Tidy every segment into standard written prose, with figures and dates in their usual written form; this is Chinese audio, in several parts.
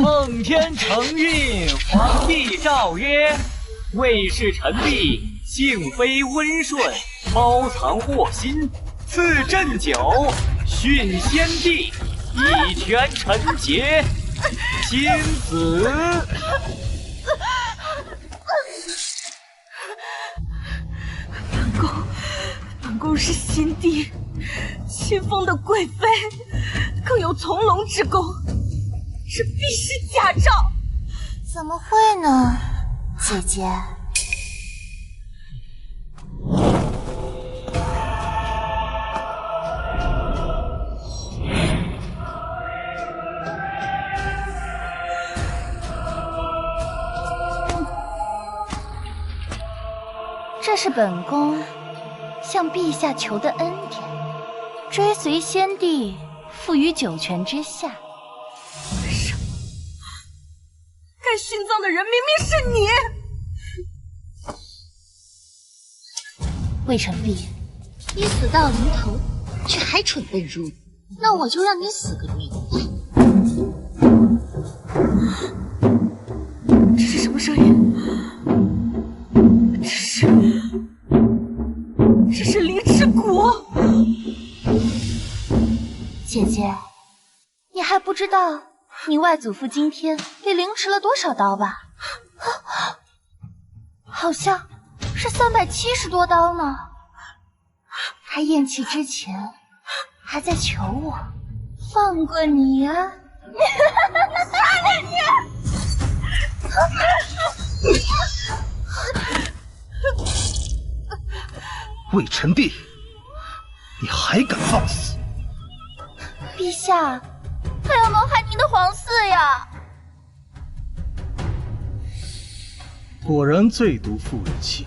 奉天承运，皇帝诏曰：魏氏臣婢幸妃温顺，包藏祸心，赐鸩酒，训先帝，以全臣节。钦此。本宫是先帝亲封的贵妃，更有从龙之功，这必是假诏。怎么会呢，姐姐？这是本宫向陛下求的恩典，追随先帝，附于九泉之下。什么？该殉葬的人明明是你！魏晨璧，你死到临头，却还蠢笨如你，那我就让你死个明白。这是什么声音？这是凌迟骨。姐姐，你还不知道你外祖父今天被凌迟了多少刀吧？好像是370多刀呢。他咽气之前还在求我放过你呀。魏晨璧，你还敢放肆！陛下，还要谋害您的皇嗣呀！果然最毒妇人心，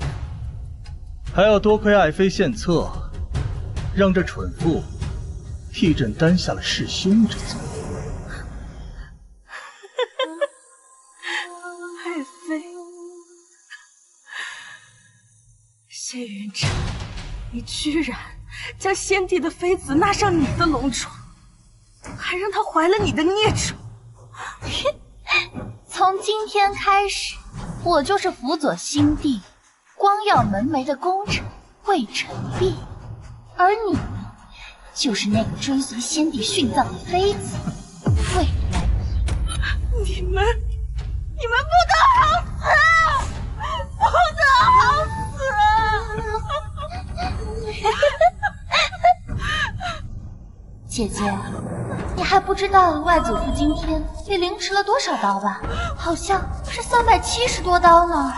还要多亏爱妃献策，让这蠢妇替朕担下了弑兄之罪。爱妃，谢云禅，你居然将先帝的妃子纳上你的龙床，还让她怀了你的孽种。从今天开始，我就是辅佐新帝光耀门楣的功臣魏晨璧，而你就是那个追随先帝殉葬的妃子魏兰英。你们不得好死！不得好死！姐姐，你还不知道外祖父今天被凌迟了多少刀吧？好像是370多刀呢。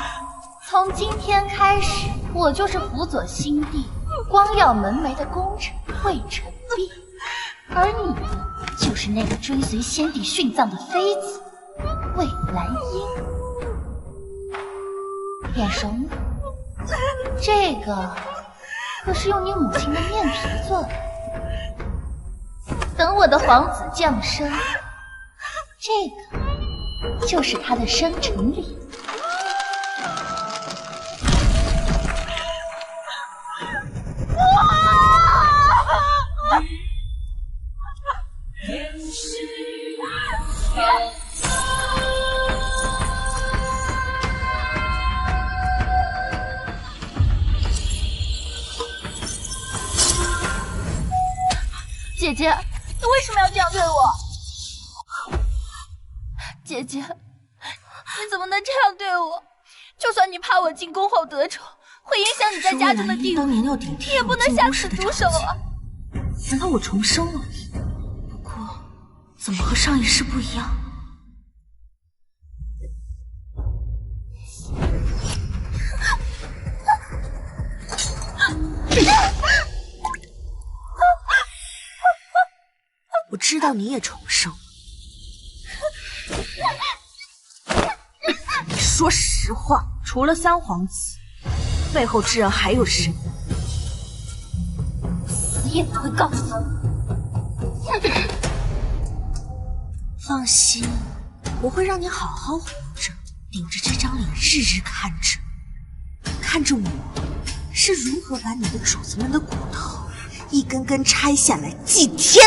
从今天开始，我就是辅佐新帝光耀门楣的功臣魏晨璧，而你就是那个追随先帝殉葬的妃子魏兰英。眼熟吗？这个可是用你母亲的面皮做的。等我的皇子降生，这个就是他的生辰礼。姐姐，你为什么要这样对我？姐姐，你怎么能这样对我？就算你怕我进宫后得宠，会影响你在家中的地位，你也不能下此毒手啊！难道我重生了？不过，怎么和上一世不一样？我知道你也重生。说实话，除了三皇子，背后之人还有谁？死也不会告诉你。放心，我会让你好好活着，顶着这张脸日日看着我是如何把你的主子们的骨头一根根拆下来祭天。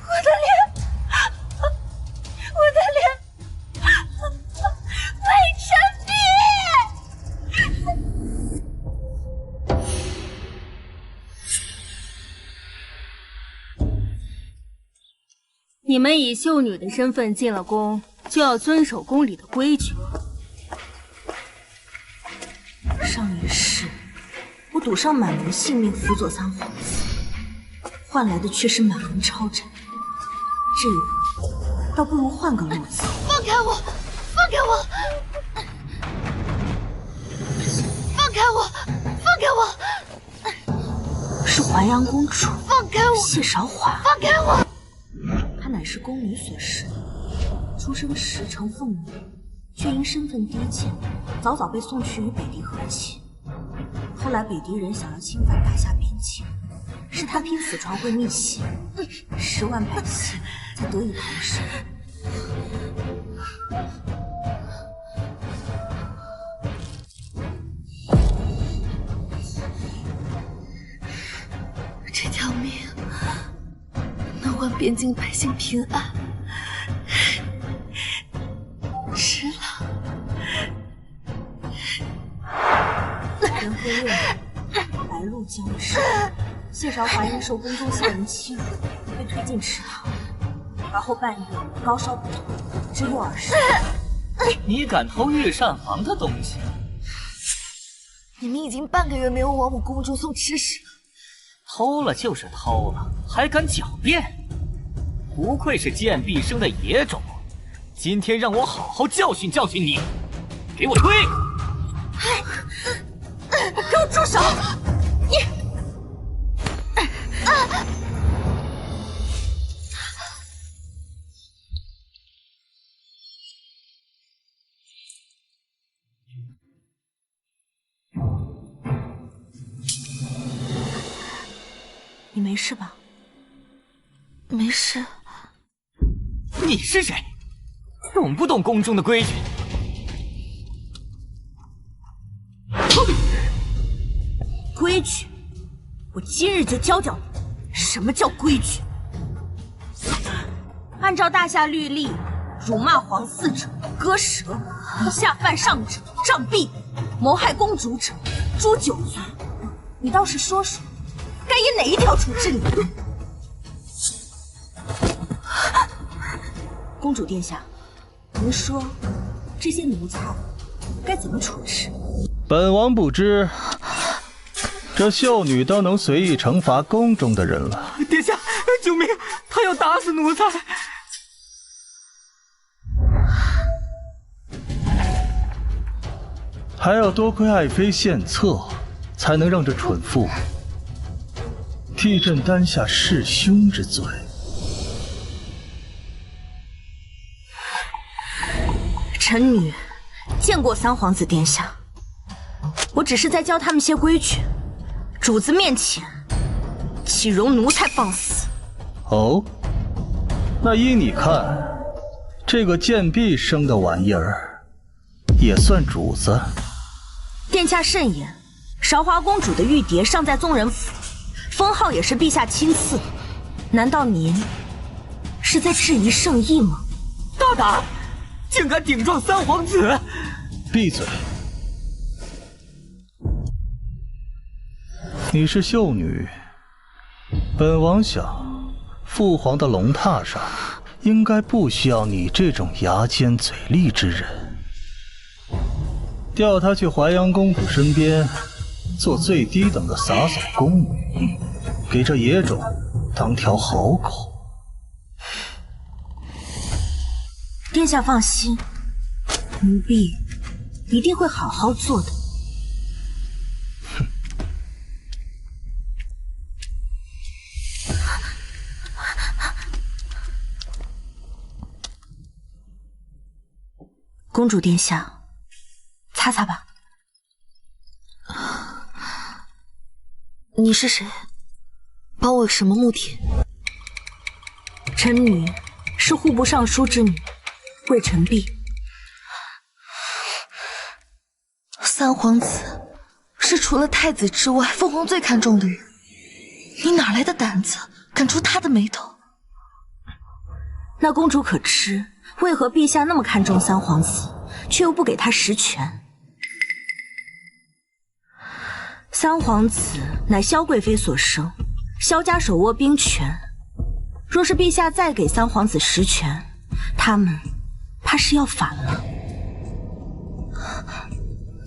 我的脸，你们以秀女的身份进了宫，就要遵守宫里的规矩。上一世，我赌上满门性命辅佐三皇子，换来的却是满门抄斩。这一回，倒不如换个路子。放开我！放开我！放开我！放开我！是淮阳公主，放开我！谢韶华，放开我！她乃是宫女所侍，出生时承凤女，却因身份低贱，早早被送去与北狄和亲。后来北狄人想要侵犯大夏边境，是他拼死传回密信，10万百姓才得以逃生。这条命能换边境百姓平安，值了。元和六年，白露将至，谢韶华因受宫中下人欺辱，被推进池塘，而后半夜高烧不退，只有耳屎。你敢偷御膳房的东西？你们已经半个月没有往我宫中送吃食了。偷了就是偷了，还敢狡辩？不愧是贱婢生的野种，今天让我好好教训教训你！给我跪！给我住手！你！你没事吧？没事。你是谁？懂不懂宫中的规矩？规矩？我今日就教教你，什么叫规矩。按照大夏律例，辱骂皇嗣者割舌，以下犯上者杖毙，谋害公主者诛9族。你倒是说说，该以哪一条处置你？公主殿下，您说这些奴才该怎么处置？本王不知，这秀女都能随意惩罚宫中的人了。殿下，救命！他要打死奴才！还要多亏爱妃献策，才能让这蠢妇替朕担下弑兄之罪。臣女见过三皇子殿下，我只是在教他们些规矩。主子面前，岂容奴才放肆？哦，那依你看，这个贱婢生的玩意儿，也算主子？殿下慎言，韶华公主的玉蝶尚在宗人府，封号也是陛下亲赐，难道您是在质疑圣意吗？大胆！竟敢顶撞三皇子！闭嘴！你是秀女，本王想，父皇的龙榻上应该不需要你这种牙尖嘴利之人。调她去淮阳公主身边，做最低等的洒扫宫女，给这野种当条好狗。殿下放心，奴婢一定会好好做的。公主殿下，擦擦吧。你是谁？帮我有什么目的？臣女是户部尚书之女，魏晨璧。三皇子是除了太子之外，父皇最看重的人。你哪来的胆子，敢触他的眉头？那公主可知，为何陛下那么看重三皇子，却又不给他实权？三皇子乃萧贵妃所生，萧家手握兵权，若是陛下再给三皇子实权，他们怕是要反了。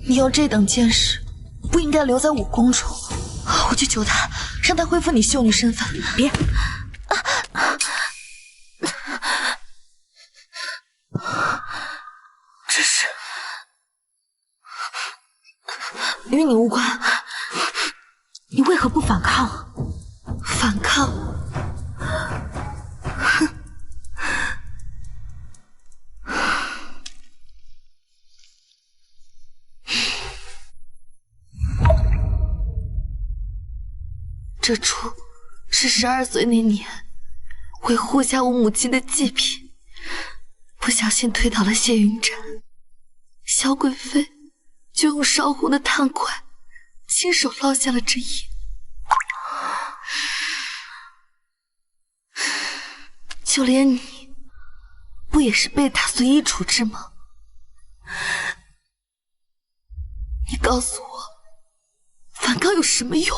你有这等见识，不应该留在我宫中。我去求他，让他恢复你秀女身份。别！这是与你无关。你为何不反抗？反抗？哼！这出是12岁那年为护下我母亲的祭品，不小心推倒了谢云禅，小贵妃就用烧红的炭块亲手烙下了这印。就连你，不也是被他随意处置吗？你告诉我，反抗有什么用？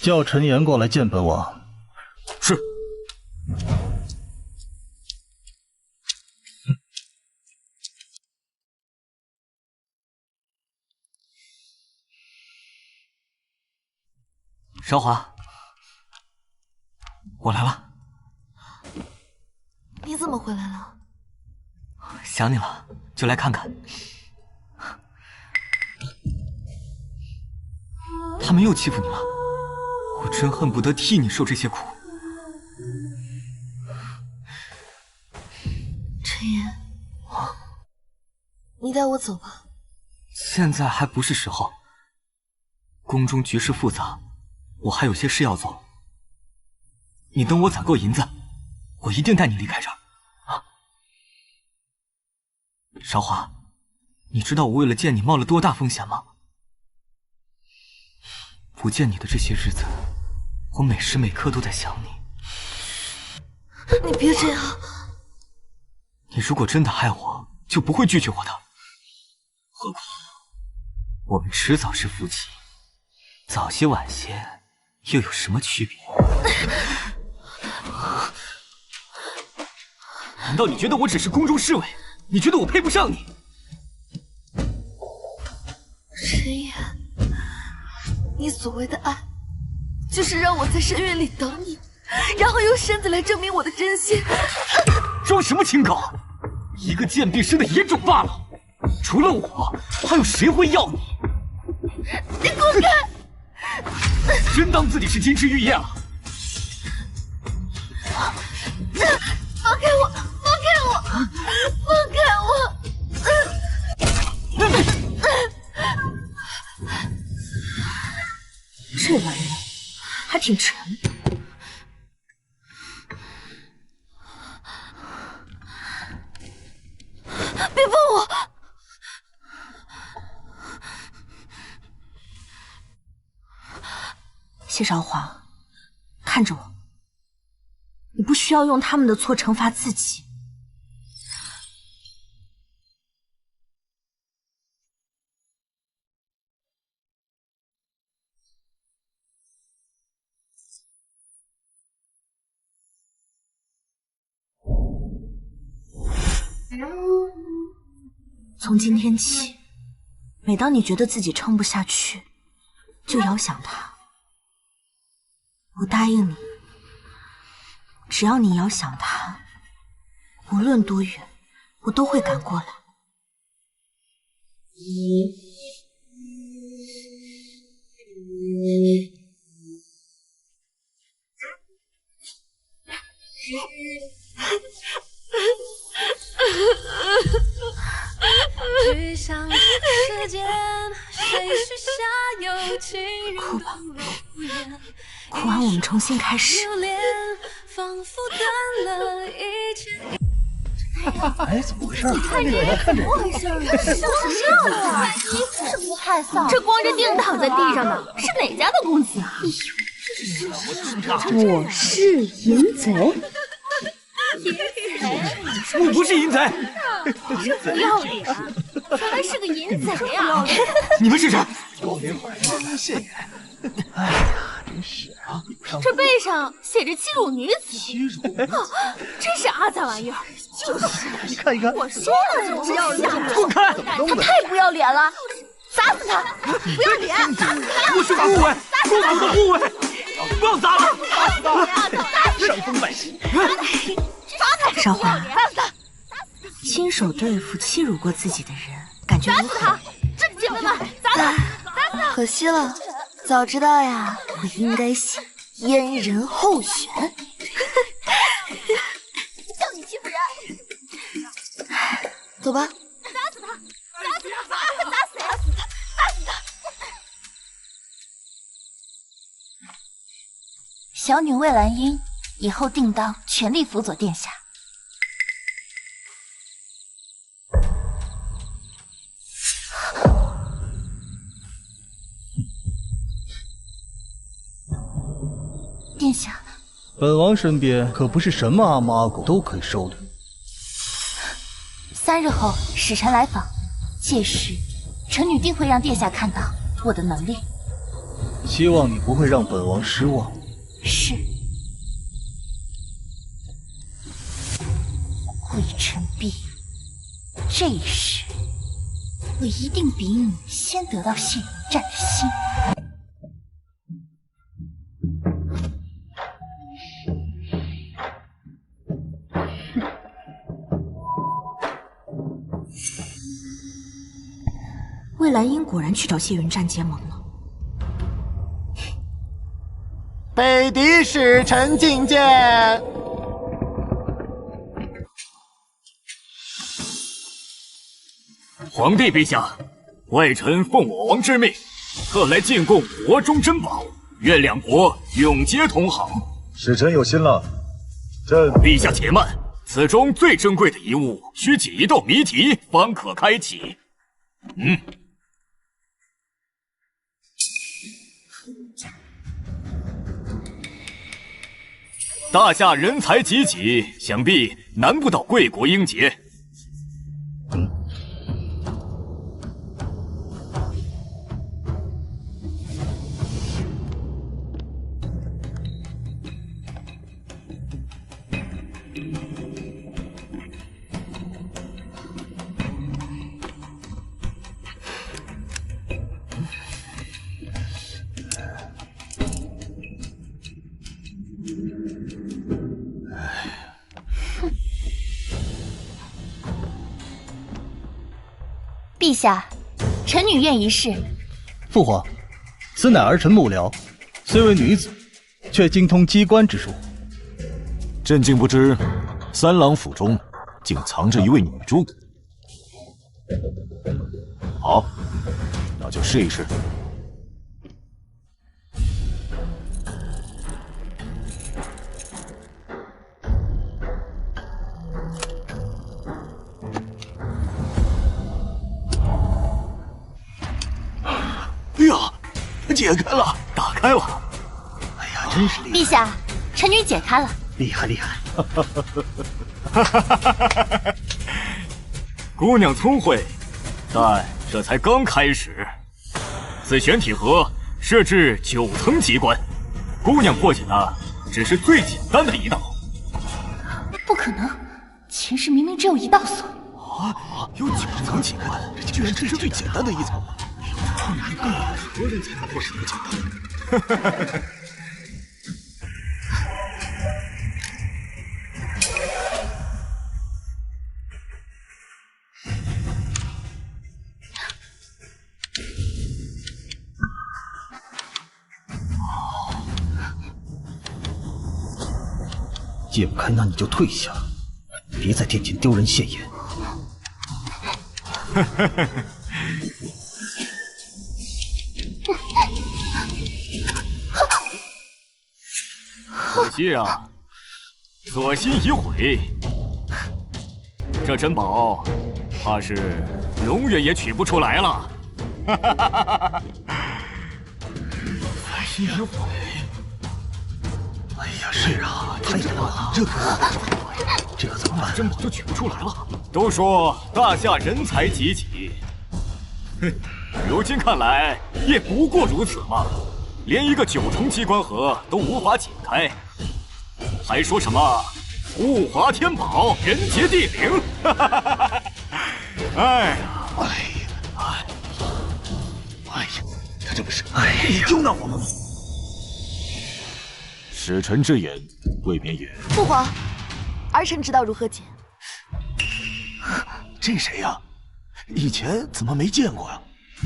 叫陈岩过来见本王。是。韶华，我来了。你怎么回来了？想你了，就来看看。他们又欺负你了，我真恨不得替你受这些苦。陈岩，你带我走吧。现在还不是时候，宫中局势复杂，我还有些事要做。你等我攒够银子，我一定带你离开这儿。啊，韶华，你知道我为了见你冒了多大风险吗？不见你的这些日子，我每时每刻都在想你。你别这样。你如果真的爱我，就不会拒绝我的。何况我们迟早是夫妻，早些晚些又有什么区别？难道你觉得我只是宫中侍卫？你觉得我配不上你？陈岩，你所谓的爱，就是让我在深渊里等你，然后用身子来证明我的真心。装什么清高？一个贱婢生的野种罢了。除了我，还有谁会要你？你滚开！真当自己是金枝玉叶了？放开我！放开我！放开我！这玩意儿还挺沉。别碰我！谢韶华，看着我，你不需要用他们的错惩罚自己。从今天起，每当你觉得自己撑不下去，就遥想他。我答应你，只要你遥想他，无论多远，我都会赶过来。哭吧，哭完我们重新开始。哎，怎么回事？看这个，看这个，怎么回事？笑什么笑啊？你不是不害臊？这光着腚躺在地上的是哪家的公子啊？我是淫贼。我不是淫贼，不要脸，原来是个淫贼啊！你们是谁？哎呀，真是啊！这背上写着欺辱女子，真是阿杂玩意儿！就是你看一看，我说了就不要脸，滚开！他太不要脸了，砸死他！不要脸，砸死他！我是护卫，公主的护卫，不要砸了！伤风败俗。韶华，亲手对付欺辱过自己的人，感觉如何？这姐妹们，砸他！砸他！可惜了，早知道呀，我应该写阉人候选。叫你欺负人！走吧。砸死他！砸死他！砸死他！打死他！小女魏兰英以后定当全力辅佐殿下。殿下，本王身边可不是什么阿猫阿狗都可以收留。 3日后使臣来访，届时臣女定会让殿下看到我的能力。希望你不会让本王失望。是。魏晨璧，这一世我一定比你先得到谢云战的心。魏兰英果然去找谢云战结盟了。北狄使臣觐见。皇帝陛下，外臣奉我王之命，特来进贡国中珍宝，愿两国永结同好。使臣有心了。陛下且慢，此中最珍贵的遗物，需解一道谜题方可开启。大夏人才济济，想必难不倒贵国英杰。陛下，臣女愿一试。父皇，此乃儿臣幕僚，虽为女子，却精通机关之术。朕竟不知三郎府中竟藏着一位女助。好，那就试一试。哎呀，解开了，打开了！哎呀，真是厉害！陛下，臣女解开了。厉害厉害！姑娘聪慧，但这才刚开始。此玄体盒设置9层机关，姑娘破解的只是最简单的一道。不可能，前世明明只有一道锁。啊，有9层机关，这居然只是最简单的一层。何人才能破这么简单？解不开，那你就退下，别在殿前丢人现眼。可惜啊，锁心已毁，这珍宝怕是永远也取不出来了。锁心已毁。哎呀，是啊，太难了，这可这可怎么办？珍宝就取不出来了。都说大夏人才济济，哼，如今看来也不过如此嘛。连一个9重机关盒都无法解开，还说什么物华天宝，人杰地灵？哎呀！他这不是刁难我们吗？使臣之言，未免也。父皇，儿臣知道如何解。这谁呀？以前怎么没见过呀？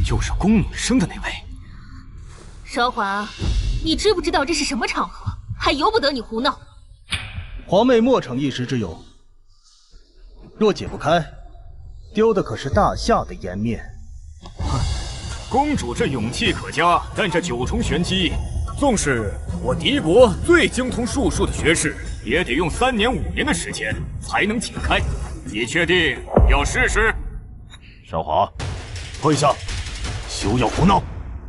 就是宫女生的那位。韶华，你知不知道这是什么场合？还由不得你胡闹。皇妹莫逞一时之勇，若解不开，丢的可是大夏的颜面。哼，公主这勇气可嘉，但这9重玄机，纵是我敌国最精通术数的学士，也得用3年5年的时间才能解开。你确定要试试？少华，退下，休要胡闹。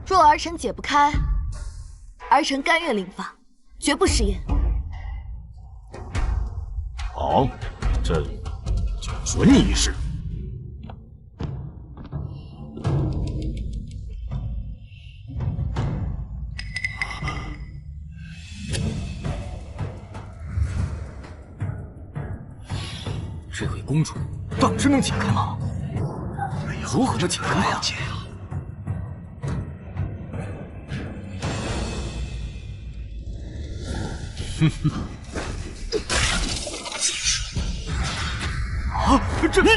若儿臣解不开，儿臣甘愿领罚，绝不食言。好，朕就准你一试。这位公主当真能解开吗？如何能解开呀？哼哼。啊！这你！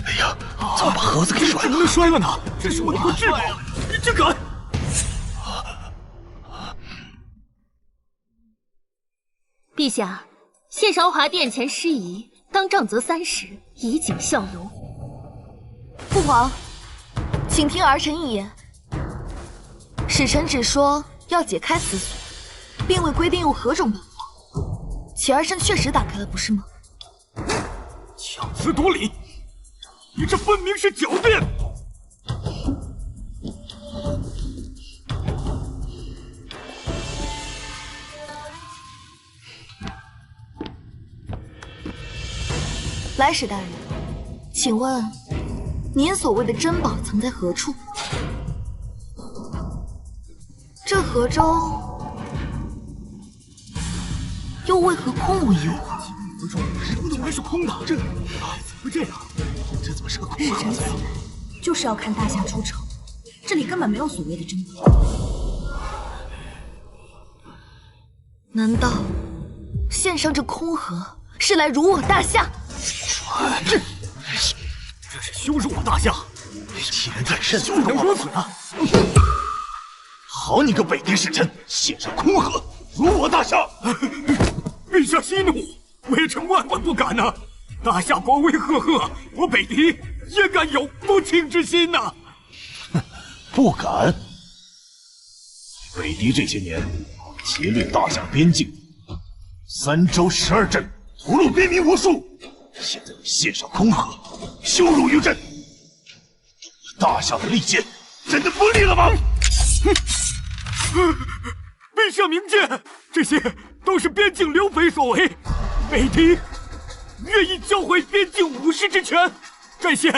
哎呀，怎么把盒子给摔了？怎么能摔了呢？这是我的至宝！你竟敢！陛下，谢韶华殿前失仪，当杖责30，以儆效尤。父皇，请听儿臣一言。使臣只说要解开此锁，并未规定用何种办法。且儿臣确实打开了，不是吗？强词夺理，你这分明是狡辩！来使大人，请问您所谓的珍宝藏在何处？这盒中又为何空无一物？怎么会是空的？这怎么会这样？这怎么是个空盒子呀？就是要看大夏出丑，这里根本没有所谓的珍宝。难道献上这空盒是来辱我大夏？这是羞辱我大夏！欺人太甚，怎么能如此呢？好你个北狄使臣，献上空盒，辱我大夏！陛下息怒，微臣万万不敢呐！大夏国威赫赫，我北狄也敢有不敬之心呐！不敢？北狄这些年劫掠大夏边境，3州12镇，屠戮边民无数。现在你献上空盒，羞辱于朕，大夏的利剑真的不利了吗？陛下明鉴，这些都是边境流匪所为。北狄愿意交回边境武士之权，朕献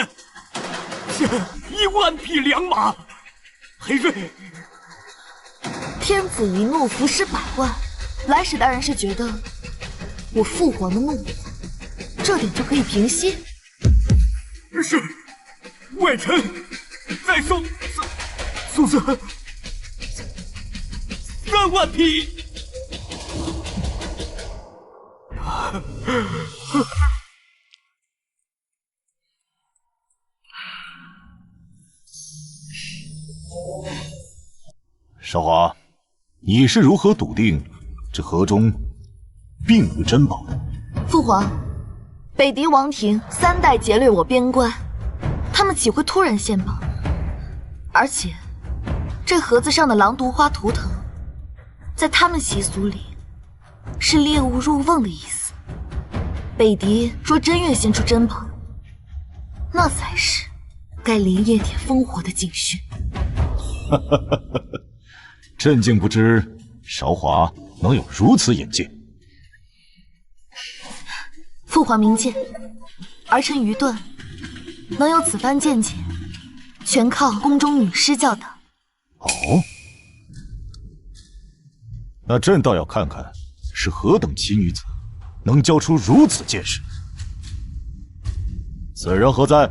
1万匹良马。裴瑞，天子一怒，伏尸百万。来使大人是觉得我父皇的怒火，这点就可以平息？是，外臣再送3万匹。韶华，你是如何笃定这盒中并无珍宝的？父皇，北狄王庭3代劫掠我边关，他们岂会突然献宝？而且，这盒子上的狼毒花图腾，在他们习俗里是猎物入瓮的意思。北狄若真愿献出珍宝，那才是该连夜点烽火的警讯。朕竟不知韶华能有如此眼界。父皇明鉴，儿臣愚钝，能有此番见解，全靠宫中女师教导。哦，那朕倒要看看是何等奇女子，能教出如此见识。此人何在？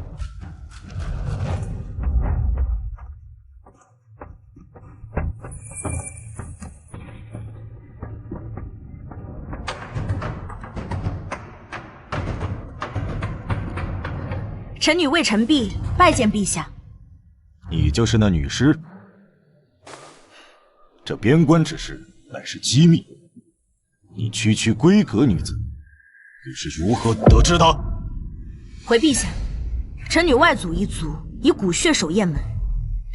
臣女魏晨璧拜见陛下。你就是那女师？这边关之事乃是机密，你区区闺阁女子，你是如何得知的？回陛下，臣女外祖一族以骨血守雁门，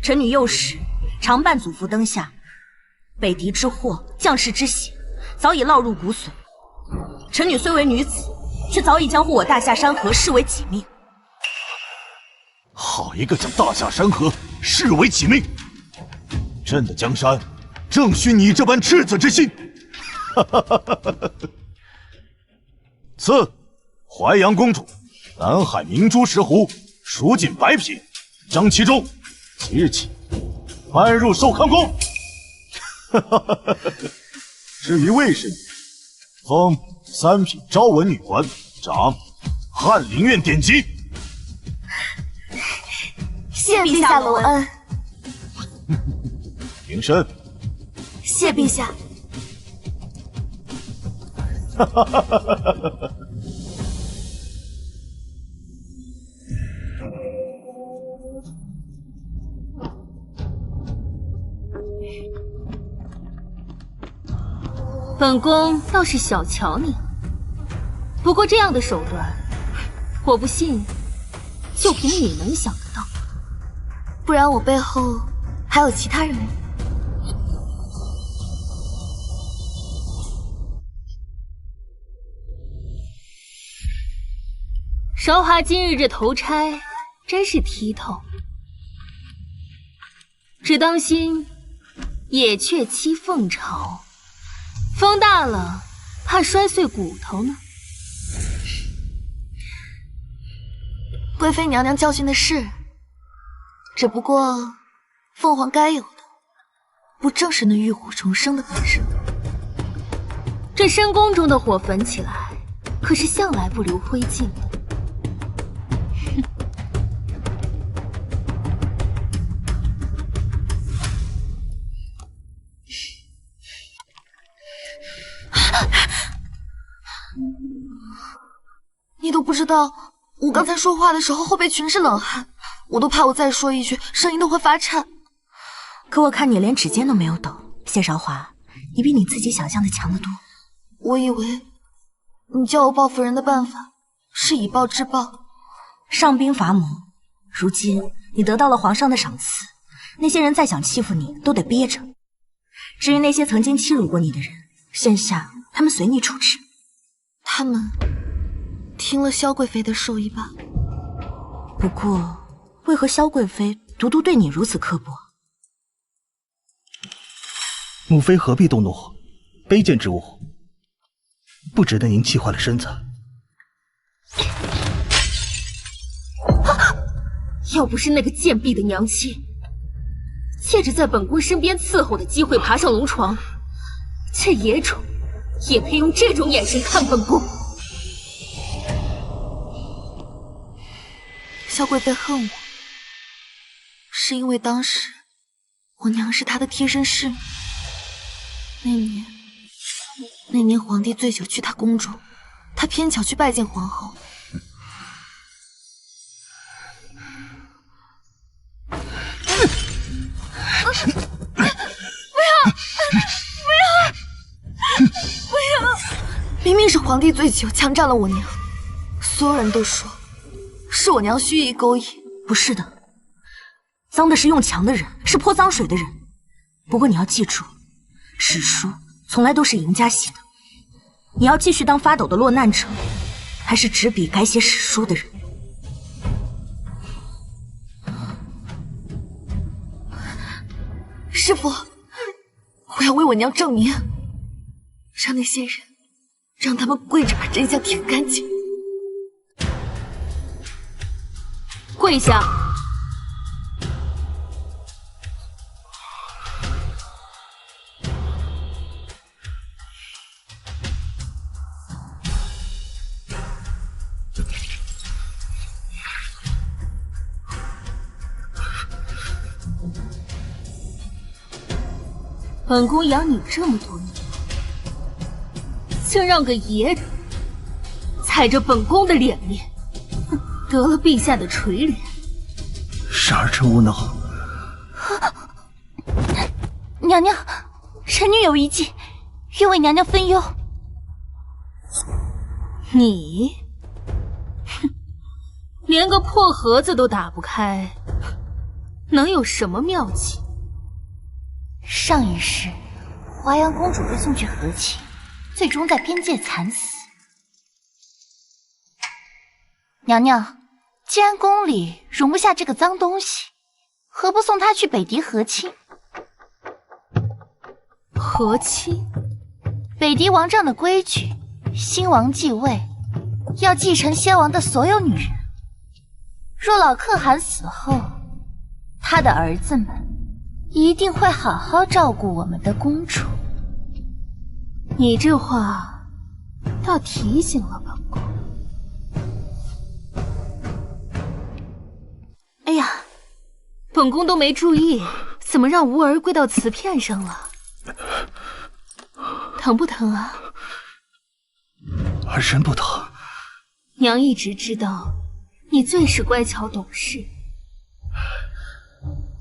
臣女幼时常伴祖父灯下，北狄之祸、将士之血，早已烙入骨髓。臣女虽为女子，却早已将护我大夏山河视为己命。好一个将大夏山河视为己命！朕的江山正需你这般赤子之心。赐淮阳公主南海明珠石斛，蜀锦白匹，张其中即日起搬入寿康宫。至于魏氏女，封3品昭文女官，掌翰林院典籍。谢陛下隆恩。平身。谢陛下。本宫倒是小瞧你，不过这样的手段，我不信，就凭你能想得到。不然我背后还有其他人吗？韶华今日这头钗真是剔透，只当心野雀栖凤巢，风大了怕摔碎骨头呢。贵妃娘娘教训的是，只不过凤凰该有的，不正是那浴火重生的本事？这深宫中的火焚起来，可是向来不留灰烬的。你都不知道，我刚才说话的时候后背全是冷汗，我都怕我再说一句，声音都会发颤。可我看你连指尖都没有抖，谢韶华，你比你自己想象的强得多。我以为你叫我报复人的办法是以暴制暴，上兵伐谋。如今你得到了皇上的赏赐，那些人再想欺负你都得憋着。至于那些曾经欺辱过你的人，现下他们随你处置。他们听了萧贵妃的授意罢。不过，为何萧贵妃独独对你如此刻薄？母妃何必动怒？卑贱之物，不值得您气坏了身子。要不是那个贱婢的娘亲，借着在本宫身边伺候的机会爬上龙床，这野种也配用这种眼神看本宫。萧贵妃恨我，是因为当时我娘是她的贴身侍女。那年皇帝醉酒去她宫中，她偏巧去拜见皇后。不要！明明是皇帝醉酒强占了我娘，所有人都说是我娘蓄意勾引。不是的，脏的是用强的人，是泼脏水的人。不过你要记住，史书从来都是赢家写的。你要继续当发抖的落难者，还是执笔改写史书的人？师父，要为我娘证明，让那些人，让他们跪着把真相舔干净。跪下！本宫养你这么多年，竟让个野人踩着本宫的脸面，得了陛下的垂怜。是儿臣无能。娘娘，臣女有一计，愿为娘娘分忧。你，哼，连个破盒子都打不开，能有什么妙计？上一世，华阳公主被送去和亲，最终在边界惨死。娘娘，既然宫里容不下这个脏东西，何不送她去北狄和亲？和亲？北狄王帐的规矩，新王继位，要继承先王的所有女人。若老可汗死后，他的儿子们一定会好好照顾我们的公主。你这话倒提醒了本宫。哎呀，本宫都没注意，怎么让吾儿跪到瓷片上了？疼不疼啊？儿臣不疼。娘一直知道你最是乖巧懂事。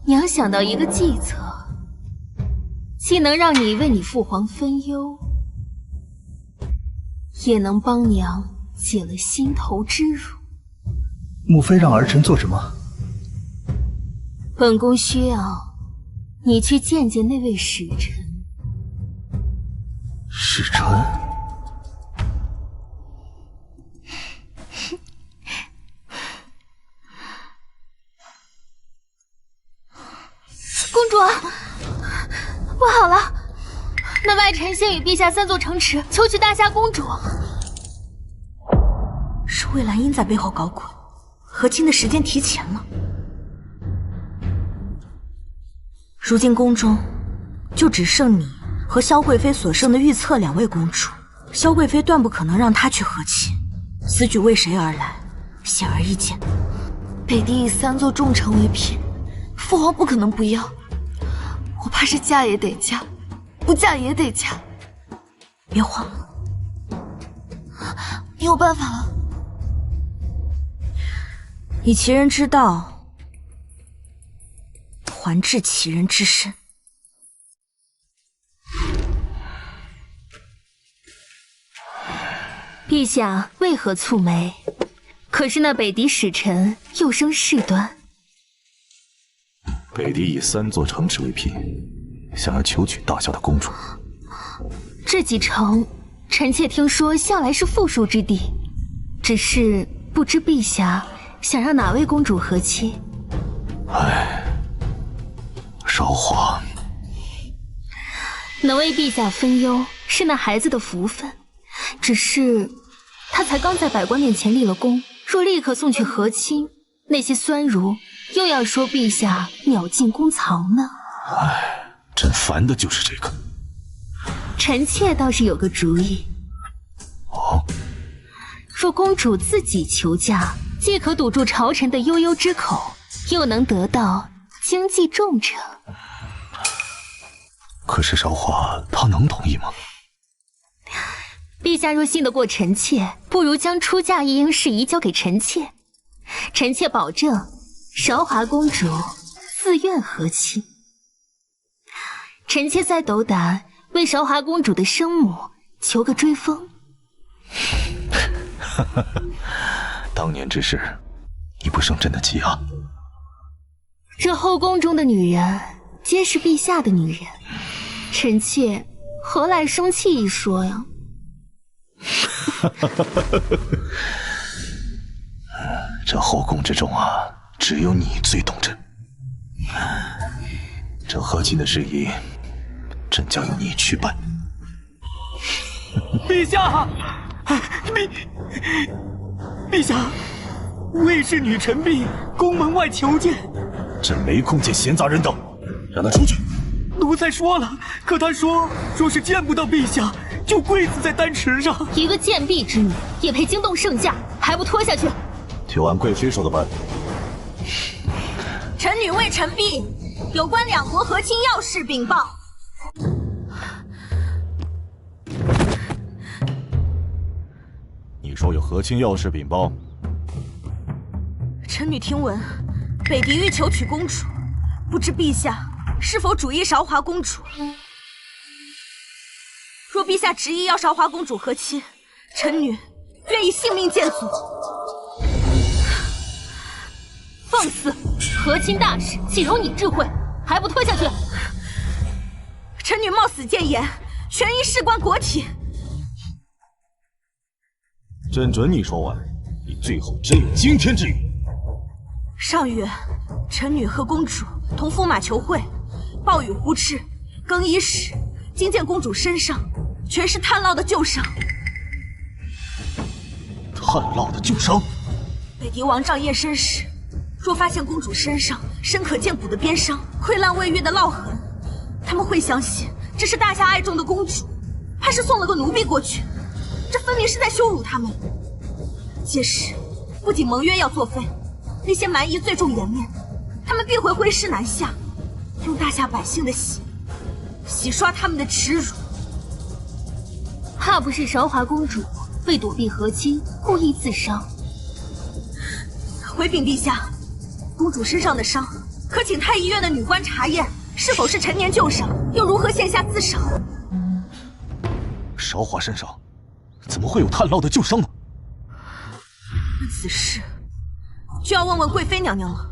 娘想到一个计策，既能让你为你父皇分忧，也能帮娘解了心头之辱。母妃让儿臣做什么？本宫需要你去见见那位使臣。使臣？公主，不好了！那外臣先与陛下3座城池，求娶大夏公主。是魏兰英在背后搞鬼，和亲的时间提前了。如今宫中就只剩你和萧贵妃所生的御侧2位公主，萧贵妃断不可能让她去和亲。此举为谁而来，显而易见。北狄以3座重城为聘，父皇不可能不要。我怕是嫁也得嫁，不嫁也得嫁。别慌，你有办法了。以其人之道还治其人之身。陛下为何蹙眉？可是那北狄使臣又生事端。北狄以3座城池为聘，想要求娶大夏的公主。这几城，臣妾听说向来是富庶之地，只是不知陛下想让哪位公主和亲。唉，韶华能为陛下分忧，是那孩子的福分。只是他才刚在百官面前立了功，若立刻送去和亲，那些酸儒又要说陛下鸟尽弓藏呢。唉，朕烦的就是这个。臣妾倒是有个主意。哦，若公主自己求嫁，既可堵住朝臣的悠悠之口，又能得到经济重惩。可是韶华她能同意吗？陛下若信得过臣妾，不如将出嫁一应事宜交给臣妾。臣妾保证，韶华公主自愿和亲。臣妾再斗胆为韶华公主的生母求个追封。当年之事，你不生朕的气啊！这后宫中的女人皆是陛下的女人，臣妾何来生气一说呀？这后宫之中啊，只有你最懂朕。这和亲的事宜，朕将由你去办。陛下，陛下，卫氏女臣婢宫门外求见。朕没空见闲杂人等，让他出去。奴才说了，可他说是见不到陛下，就跪死在丹池上。一个贱婢之女也配惊动圣驾，还不拖下去？就按贵妃说的办。臣女为臣婢有关两国和亲要事禀报。你说有和亲要事禀报？臣女听闻北狄欲求娶公主，不知陛下是否主意韶华公主？若陛下执意要韶华公主和亲，臣女愿以性命见阻。放肆！和亲大事岂容你智慧？还不拖下去？臣女冒死谏言，全因事关国体。朕准你说完，你最后真有惊天之语。上月，臣女和公主同驸马求会，暴雨忽至，更衣时惊见公主身上全是炭烙的旧伤。炭烙的旧伤？北狄王帐验身时，若发现公主身上深可见骨的鞭伤、溃烂未愈的烙痕，他们会相信这是大夏爱中的公主，怕是送了个奴婢过去。这分明是在羞辱他们。届时，不仅盟约要作废，那些蛮夷罪重颜面，他们必会挥师南下，用大夏百姓的血洗刷他们的耻辱。怕不是韶华公主为躲避和亲，故意自伤。回禀陛下，公主身上的伤，可请太医院的女官查验，是否是陈年旧伤，又如何现下自伤？韶华身上怎么会有炭烙的旧伤呢？此事就要问问贵妃娘娘了。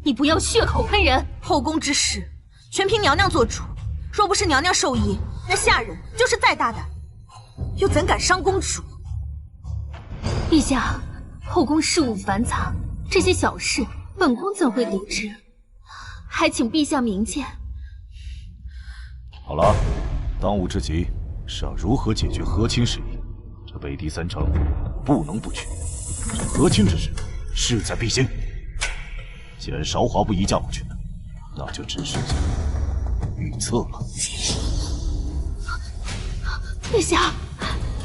你不要血口喷人！后宫之事，全凭娘娘做主。若不是娘娘授意，那下人就是再大胆，又怎敢伤公主？陛下，后宫事务繁杂，这些小事本宫怎会得知？还请陛下明鉴。好了，当务之急是要如何解决和亲事宜。这北狄三城不能不去，这和亲之事势在必行。既然韶华不宜嫁过去，那就只剩下预策了。陛下，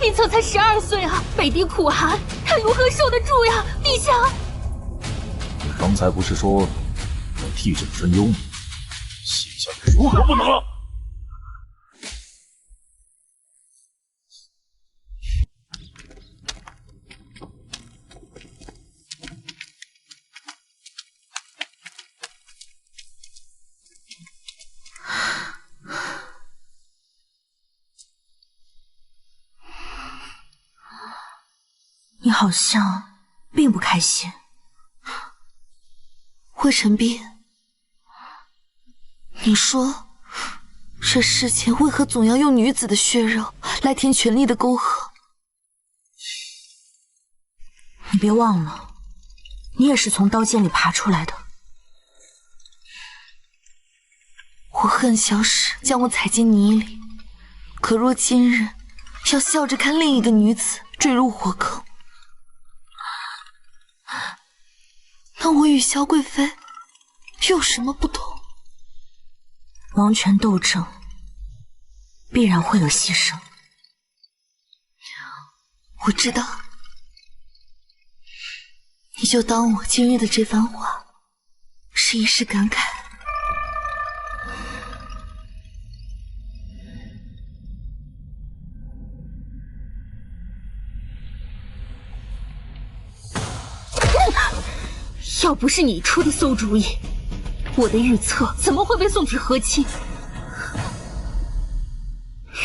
预策才12岁啊，北狄苦寒，他如何受得住呀？陛下，你刚才不是说要替朕分忧吗？现下如何不能了？你好像并不开心。魏晨斌，你说这世间为何总要用女子的血肉来填权力的沟壑？你别忘了，你也是从刀剑里爬出来的。我恨小史将我踩进泥里，可若今日要笑着看另一个女子坠入火坑，那我与萧贵妃有什么不同？王权斗争必然会有牺牲。我知道，你就当我今日的这番话是一时感慨。要不是你出的馊主意，我的预测怎么会被送去和亲？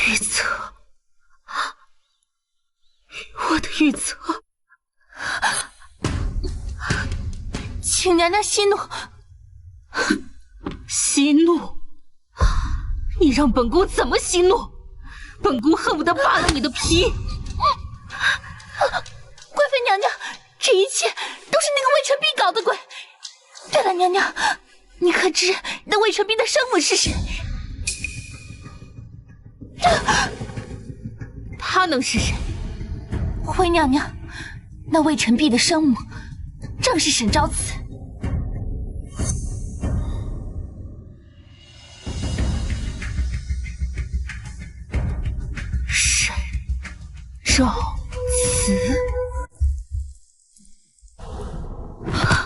预测，我的预测，请娘娘息怒。息怒？你让本宫怎么息怒？本宫恨不得扒了你的皮！贵妃娘娘，这一切都是那个魏晨璧搞的鬼。对了，娘娘，你可知那魏晨璧的生母是谁？他能是谁？回娘娘，那魏晨璧的生母正是沈昭慈。沈昭慈，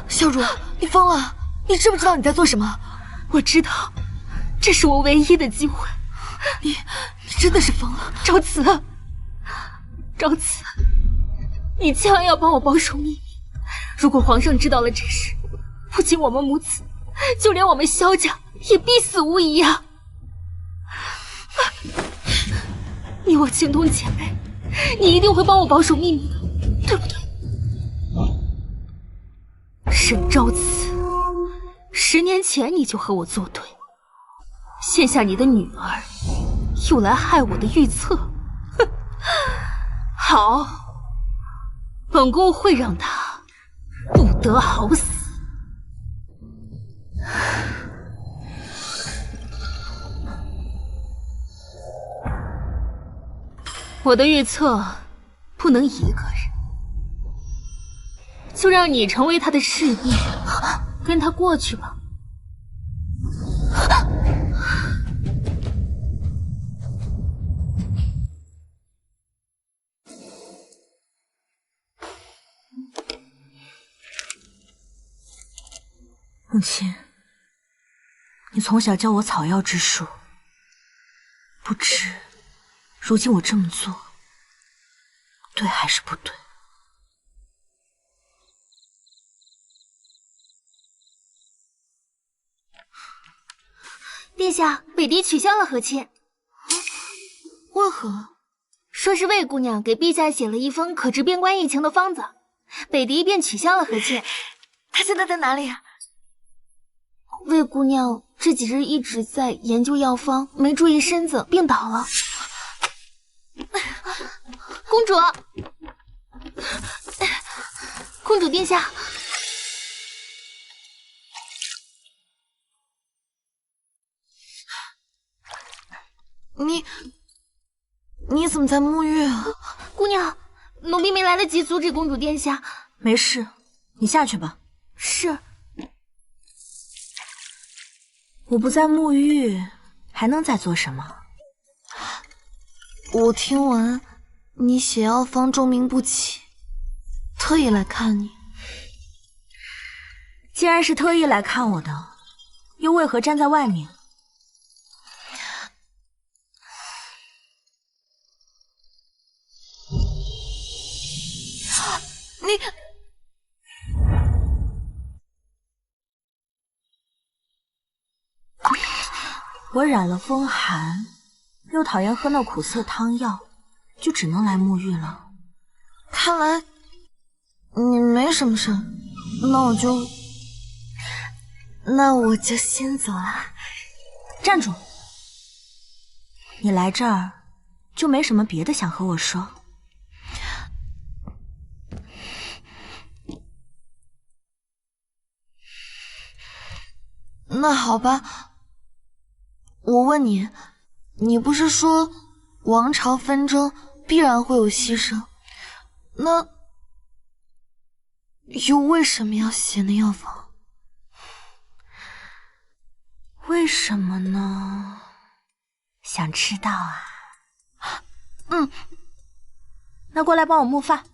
小茹，你疯了！你知不知道你在做什么？我知道，这是我唯一的机会。你真的是疯了，昭慈，昭慈，你千万要帮我保守秘密。如果皇上知道了这事，不仅我们母子，就连我们萧家也必死无疑啊！你我情同姐妹，你一定会帮我保守秘密的，对不对？沈昭慈，10年前你就和我作对，现下你的女儿又来害我的预测，哼！好，本宫会让她不得好死。我的预测不能一个人，就让你成为他的侍役，跟他过去吧。母亲，你从小教我草药之术，不知如今我这么做，对还是不对？殿下，北狄取消了和亲。为何？说是魏姑娘给陛下写了一封可治边关疫情的方子，北狄便取消了和亲。她现在在哪里啊？魏姑娘这几日一直在研究药方，没注意身子，病倒了。公主，公主殿下，你怎么在沐浴啊？姑娘，奴婢没来得及阻止公主殿下。没事，你下去吧。是。我不在沐浴，还能在做什么？我听闻你写药方重名不起，特意来看你。既然是特意来看我的，又为何站在外面？我染了风寒，又讨厌喝那苦涩汤药，就只能来沐浴了。看来你没什么事，那我就先走了。站住！你来这儿就没什么别的想和我说？那好吧。我问你，你不是说王朝纷争必然会有牺牲，那又为什么要写那药方？为什么呢？想知道啊？嗯，那过来帮我沐发。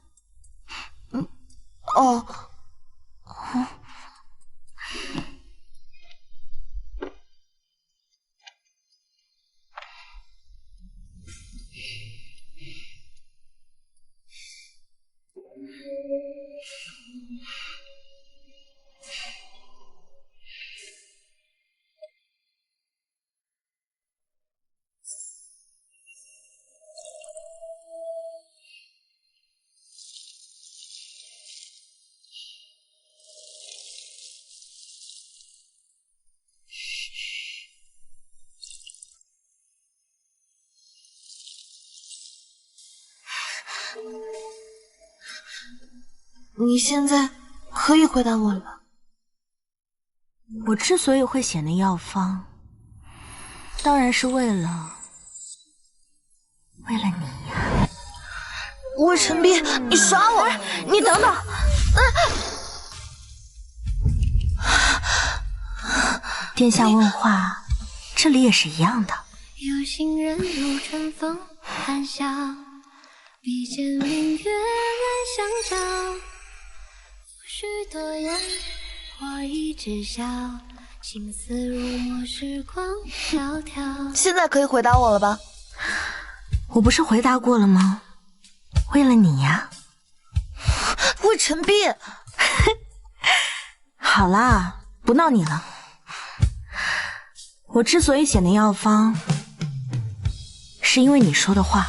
哦。你现在可以回答我了吧？我之所以会写那药方，当然是为了为了你呀。魏晨璧，你耍我！你等等。殿下问话，这里也是一样的。有心人如春风含笑，笔尖明月来相照。无需多言，我已知晓，情丝如墨，时光迢迢。现在可以回答我了吧？我不是回答过了吗？为了你呀。魏晨璧。好啦，不闹你了。我之所以选的药方，是因为你说的话。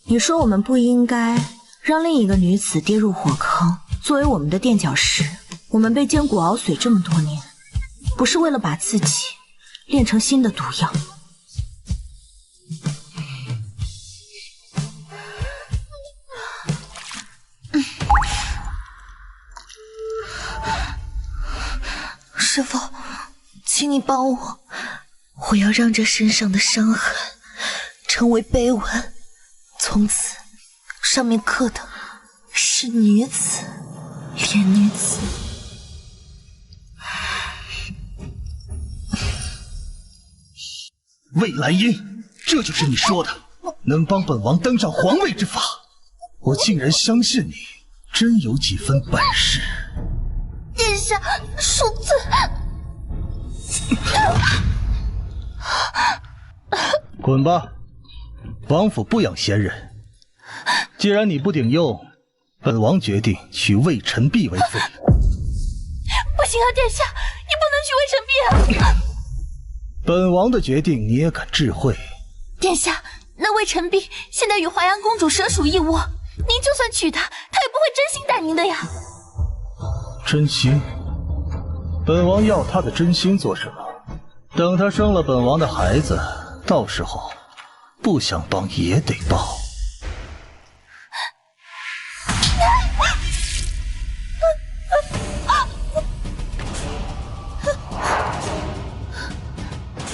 你说我们不应该让另一个女子跌入火坑，作为我们的垫脚石。我们被艰苦熬髓这么多年，不是为了把自己炼成新的毒药。师父，请你帮我，我要让这身上的伤痕成为碑文，从此上面刻的是女子，炼女子。魏兰英，这就是你说的能帮本王登上皇位之法，我竟然相信你真有几分本事。殿下恕罪。滚吧，王府不养闲人。既然你不顶用，本王决定娶魏晨璧为妃。不行啊，殿下，你不能娶魏晨璧啊！本王的决定你也敢智慧？殿下，那魏晨璧现在与淮阳公主蛇鼠一窝，您就算娶她，她也不会真心待您的呀。真心？本王要她的真心做什么？等她生了本王的孩子，到时候不想帮也得报。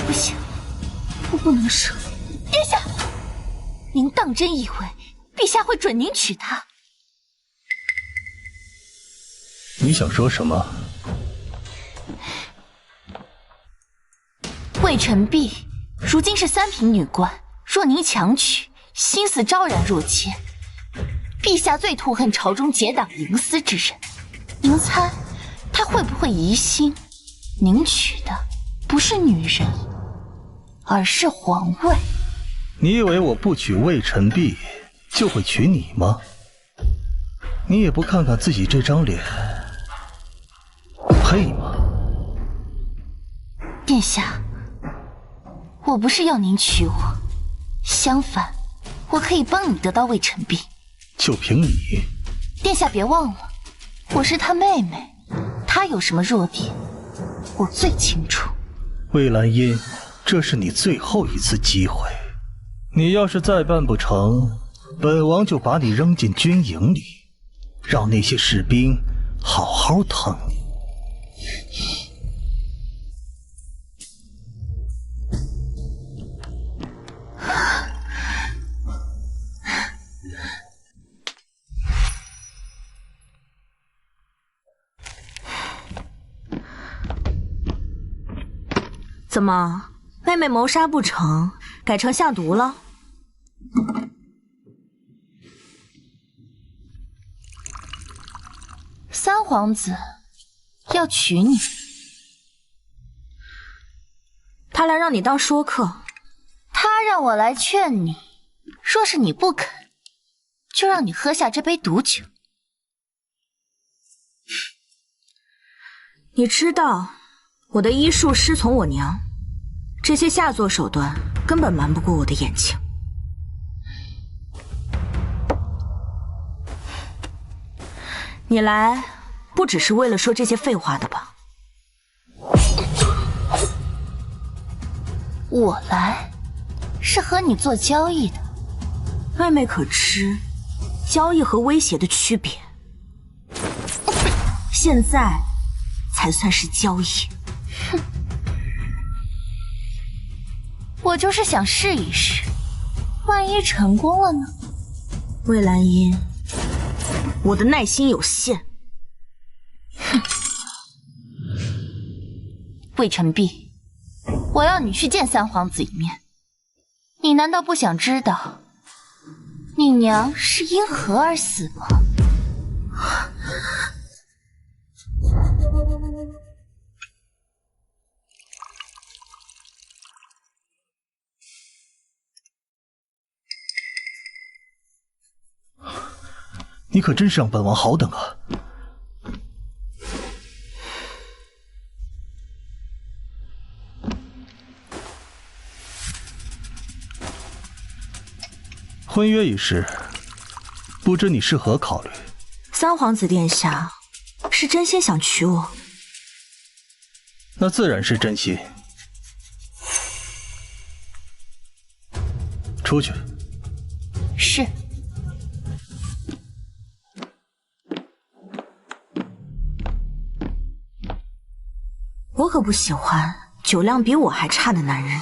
不行，我不能生。殿下，您当真以为陛下会准您娶她？你想说什么？魏晨璧如今是三品女官，若您强娶，心思昭然若揭。陛下最痛恨朝中结党营私之人，您猜他会不会疑心您娶的不是女人，而是皇位？你以为我不娶魏晨璧就会娶你吗？你也不看看自己这张脸，配吗？殿下，我不是要您娶我，相反，我可以帮你得到魏晨璧。就凭你？殿下别忘了，我是她妹妹，她有什么弱点，我最清楚。魏兰英，这是你最后一次机会，你要是再办不成，本王就把你扔进军营里，让那些士兵好好疼你。怎么，妹妹谋杀不成，改成下毒了？三皇子要娶你，他来让你当说客，他让我来劝你，若是你不肯，就让你喝下这杯毒酒。你知道我的医术师从我娘，这些下作手段根本瞒不过我的眼睛。你来不只是为了说这些废话的吧？我来是和你做交易的。妹妹可知交易和威胁的区别？现在才算是交易。哼，我就是想试一试，万一成功了呢？魏兰英，我的耐心有限。哼，魏晨璧，我要你去见三皇子一面。你难道不想知道你娘是因何而死吗？你可真是让本王好等啊！婚约一事，不知你是何考虑？三皇子殿下是真心想娶我，那自然是真心。出去。是。我可不喜欢酒量比我还差的男人。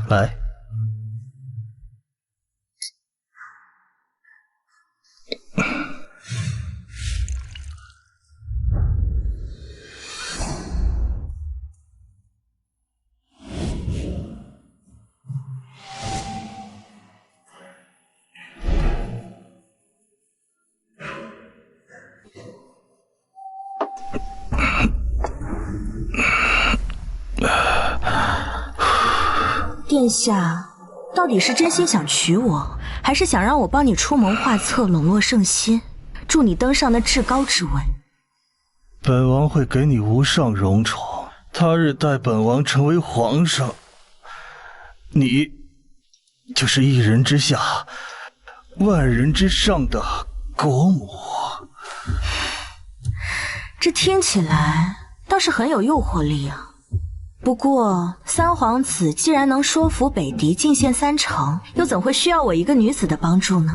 来。殿下到底是真心想娶我，还是想让我帮你出谋划策，笼络圣心，助你登上那至高之位？本王会给你无上荣宠，他日待本王成为皇上，你就是一人之下，万人之上的国母。这听起来倒是很有诱惑力啊。不过三皇子既然能说服北狄进献3城，又怎会需要我一个女子的帮助呢？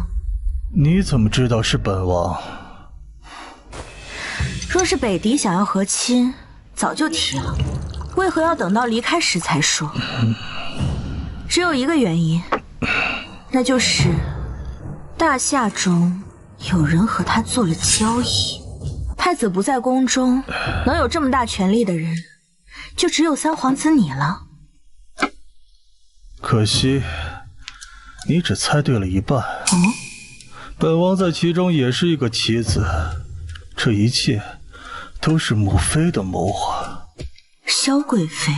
你怎么知道是本王？若是北狄想要和亲，早就提了，为何要等到离开时才说？只有一个原因，那就是大夏中有人和他做了交易。太子不在宫中，能有这么大权力的人，就只有三皇子你了。可惜，你只猜对了一半。本王在其中也是一个棋子，这一切都是母妃的谋划。萧贵妃，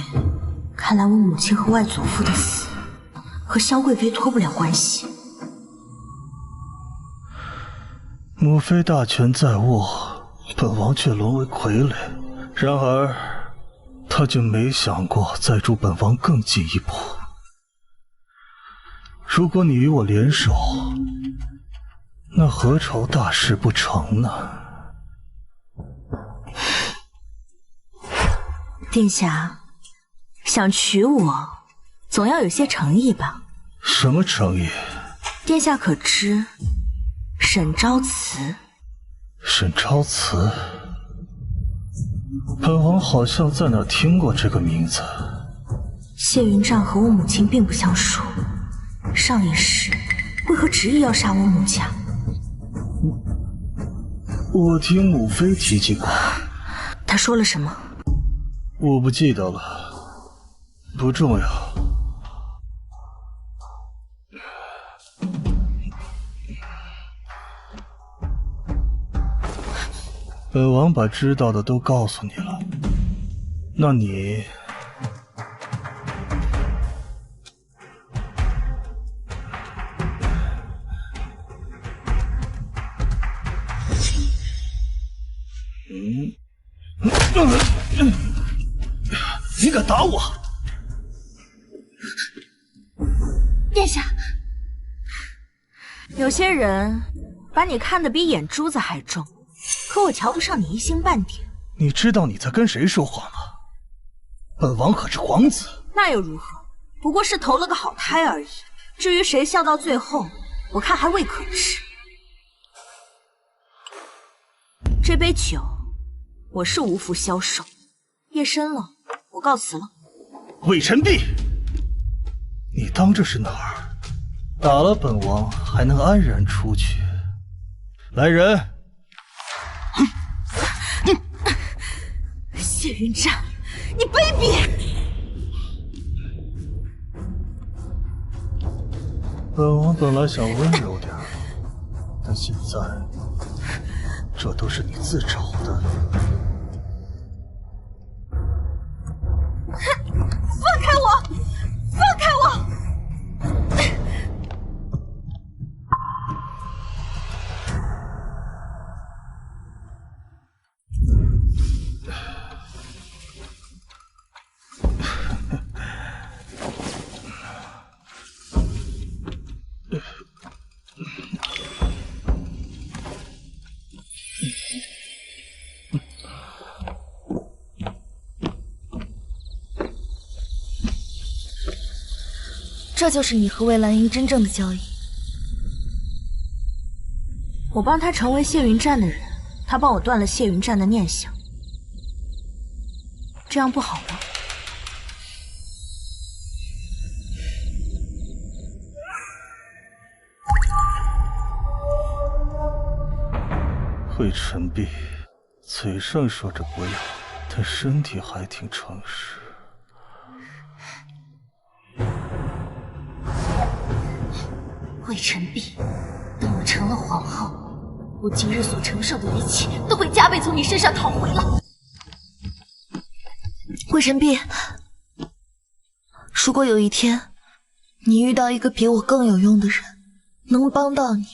看来我母亲和外祖父的死和萧贵妃脱不了关系。母妃大权在握，本王却沦为傀儡。然而，他竟没想过再助本王更进一步。如果你与我联手，那何愁大事不成呢？殿下，想娶我，总要有些诚意吧？什么诚意？殿下可知沈昭慈？沈昭慈？本王好像在哪听过这个名字。谢云帐和我母亲并不相熟，上一世为何执意要杀我母家？我听母妃提起过。她说了什么？我不记得了，不重要。本王把知道的都告诉你了，那你……你敢打我？殿下，有些人把你看得比眼珠子还重，可我瞧不上你一星半点。你知道你在跟谁说话吗？本王可是皇子。那又如何？不过是投了个好胎而已。至于谁笑到最后，我看还未可知。这杯酒，我是无福消受。夜深了，我告辞了。魏晨璧，你当这是哪儿？打了本王还能安然出去？来人！谢云战，你卑鄙！本王本来想温柔点，但现在这都是你自找的。放开我！放开我！这就是你和魏兰英真正的交易。我帮他成为谢云战的人，他帮我断了谢云战的念想，这样不好吗？魏晨璧嘴上说着不要，但身体还挺诚实。魏晨璧，等我成了皇后，我今日所承受的一切都会加倍从你身上讨回来。魏晨璧，如果有一天你遇到一个比我更有用的人，能帮到你，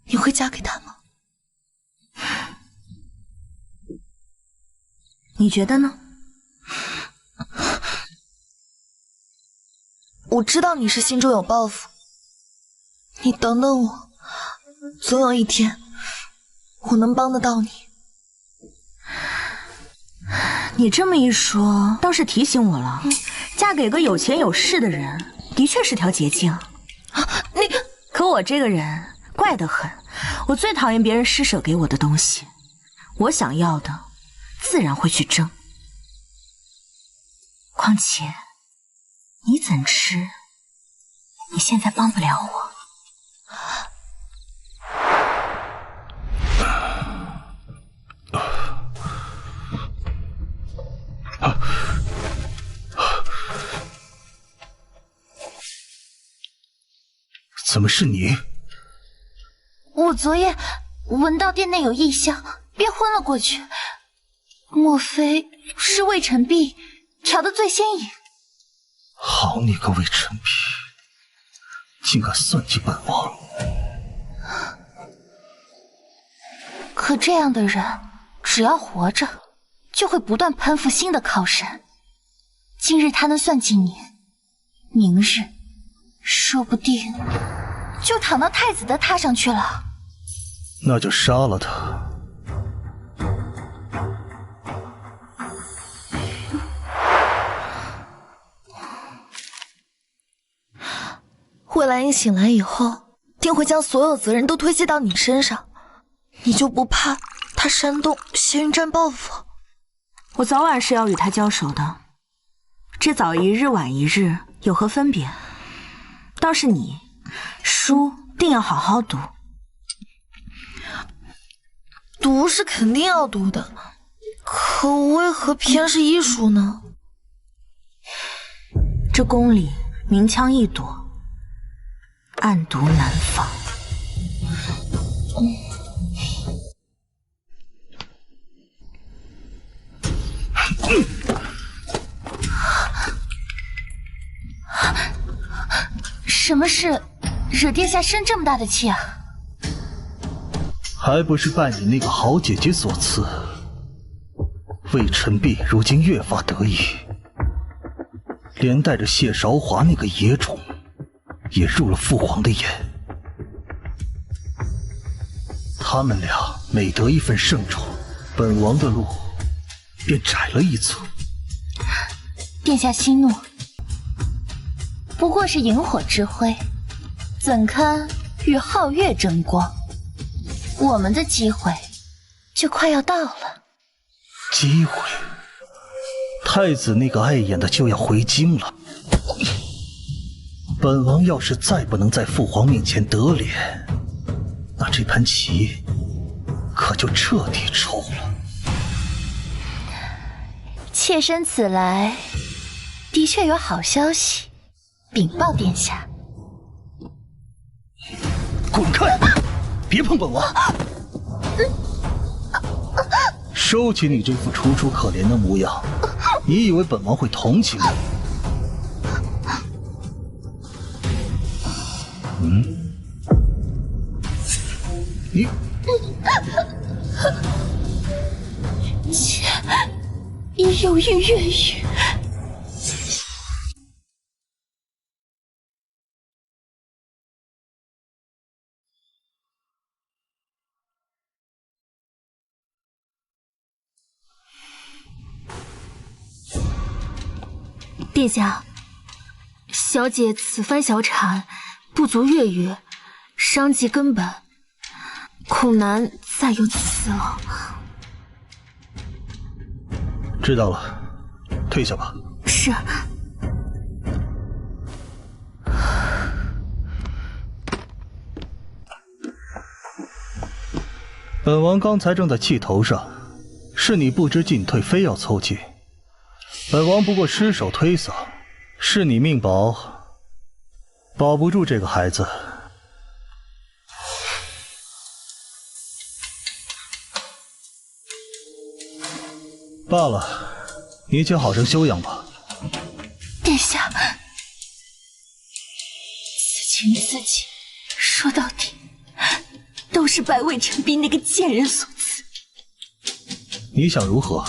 你会嫁给他吗？你觉得呢？我知道你是心中有抱负，你等等我，总有一天我能帮得到你。你这么一说，倒是提醒我了，嫁给个有钱有势的人，的确是条捷径。可我这个人怪得很，我最讨厌别人施舍给我的东西，我想要的自然会去争。况且你怎知你现在帮不了我？怎么是你？我昨夜闻到店内有异香，便昏了过去。莫非是魏晨璧调的醉仙饮？好你个魏晨璧，竟敢算计本王！可这样的人，只要活着，就会不断攀附新的靠山。今日他能算计你，明日说不定就躺到太子的榻上去了。那就杀了他。魏兰英醒来以后，定会将所有责任都推卸到你身上，你就不怕他煽动谢云战报复？我早晚是要与他交手的，这早一日晚一日有何分别？倒是你，书定要好好读。读是肯定要读的，可为何偏是医书呢？这宫里明枪易躲，暗毒难防。什么事惹殿下生这么大的气啊？还不是拜你那个好姐姐所赐。魏晨璧如今越发得意，连带着谢韶华那个野种也入了父皇的眼。他们俩每得一份圣宠，本王的路便窄了一寸。殿下息怒，不过是萤火之灰，怎堪与皓月争光？我们的机会就快要到了。机会？太子那个碍眼的就要回京了。本王要是再不能在父皇面前得脸，那这盘棋可就彻底抽了。妾身此来，的确有好消息禀报殿下。滚开！别碰本王！收起你这副楚楚可怜的模样，你以为本王会同情你？你妾已有孕月语。殿下，小姐此番小产不足月余，伤及根本，恐难再有此了。知道了，退下吧。是。本王刚才正在气头上，是你不知进退，非要凑近。本王不过失手推搡，是你命薄，保不住这个孩子。罢了，你且好生休养吧。殿下，此情此景，说到底，都是拜魏晨璧那个贱人所赐。你想如何？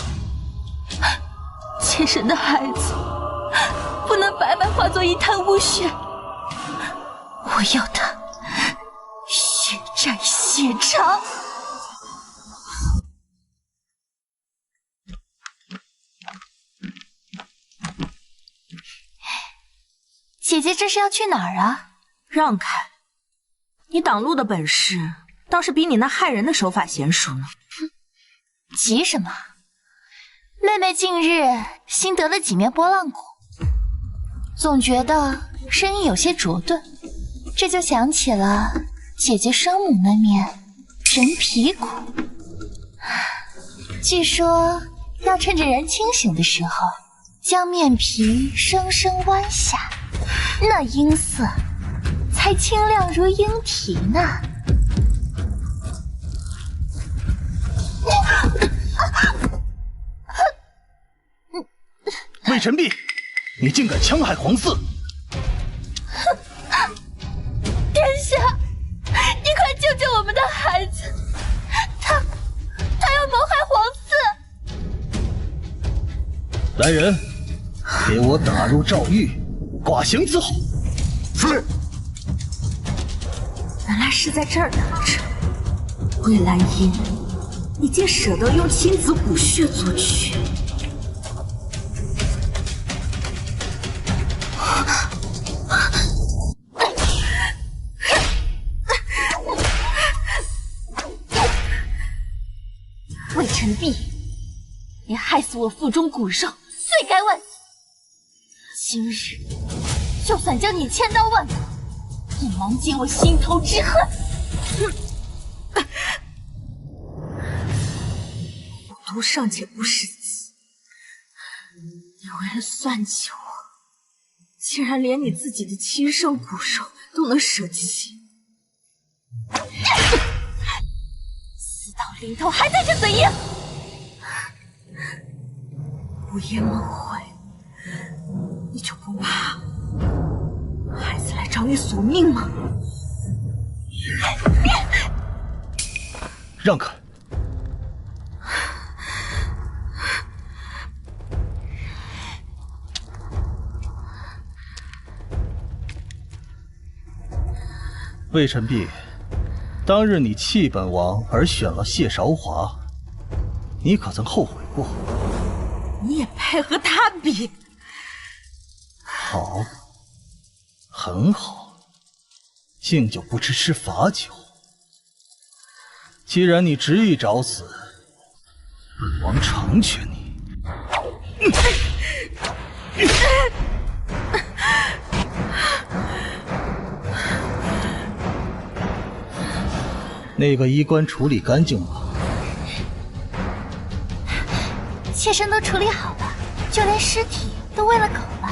妾身的孩子不能白白化作一滩污血，我要他血债血偿。姐姐这是要去哪儿啊？让开！你挡路的本事倒是比你那害人的手法娴熟呢。急什么？妹妹近日新得了几面拨浪鼓，总觉得声音有些拙钝，这就想起了姐姐生母那面人皮鼓。据说要趁着人清醒的时候，将面皮生生剜下，那音色才清亮如莺啼呢。魏晨璧，你竟敢戕害皇嗣！殿下，你快救救我们的孩子，他要谋害皇嗣！来人，给我打入诏狱，剐刑伺候。是。原来是在这儿等着。魏兰英，你竟舍得用亲子骨血作曲！魏晨璧，你害死我腹中骨肉，罪该万死。今日就算将你千刀万剐，也难解我心头之恨。虎毒尚且不食子，你为了算计我，竟然连你自己的亲生骨肉都能舍弃。死到临头还在这嘴硬！午夜梦回，你就不怕孩子来找你索命吗？让开！魏晨璧，当日你弃本王而选了谢韶华，你可曾后悔过？你也配和他比？好，很好，敬酒不吃吃罚酒。既然你执意找死，本王成全你。那个衣冠处理干净吗？妾身都处理好了，就连尸体都喂了狗了。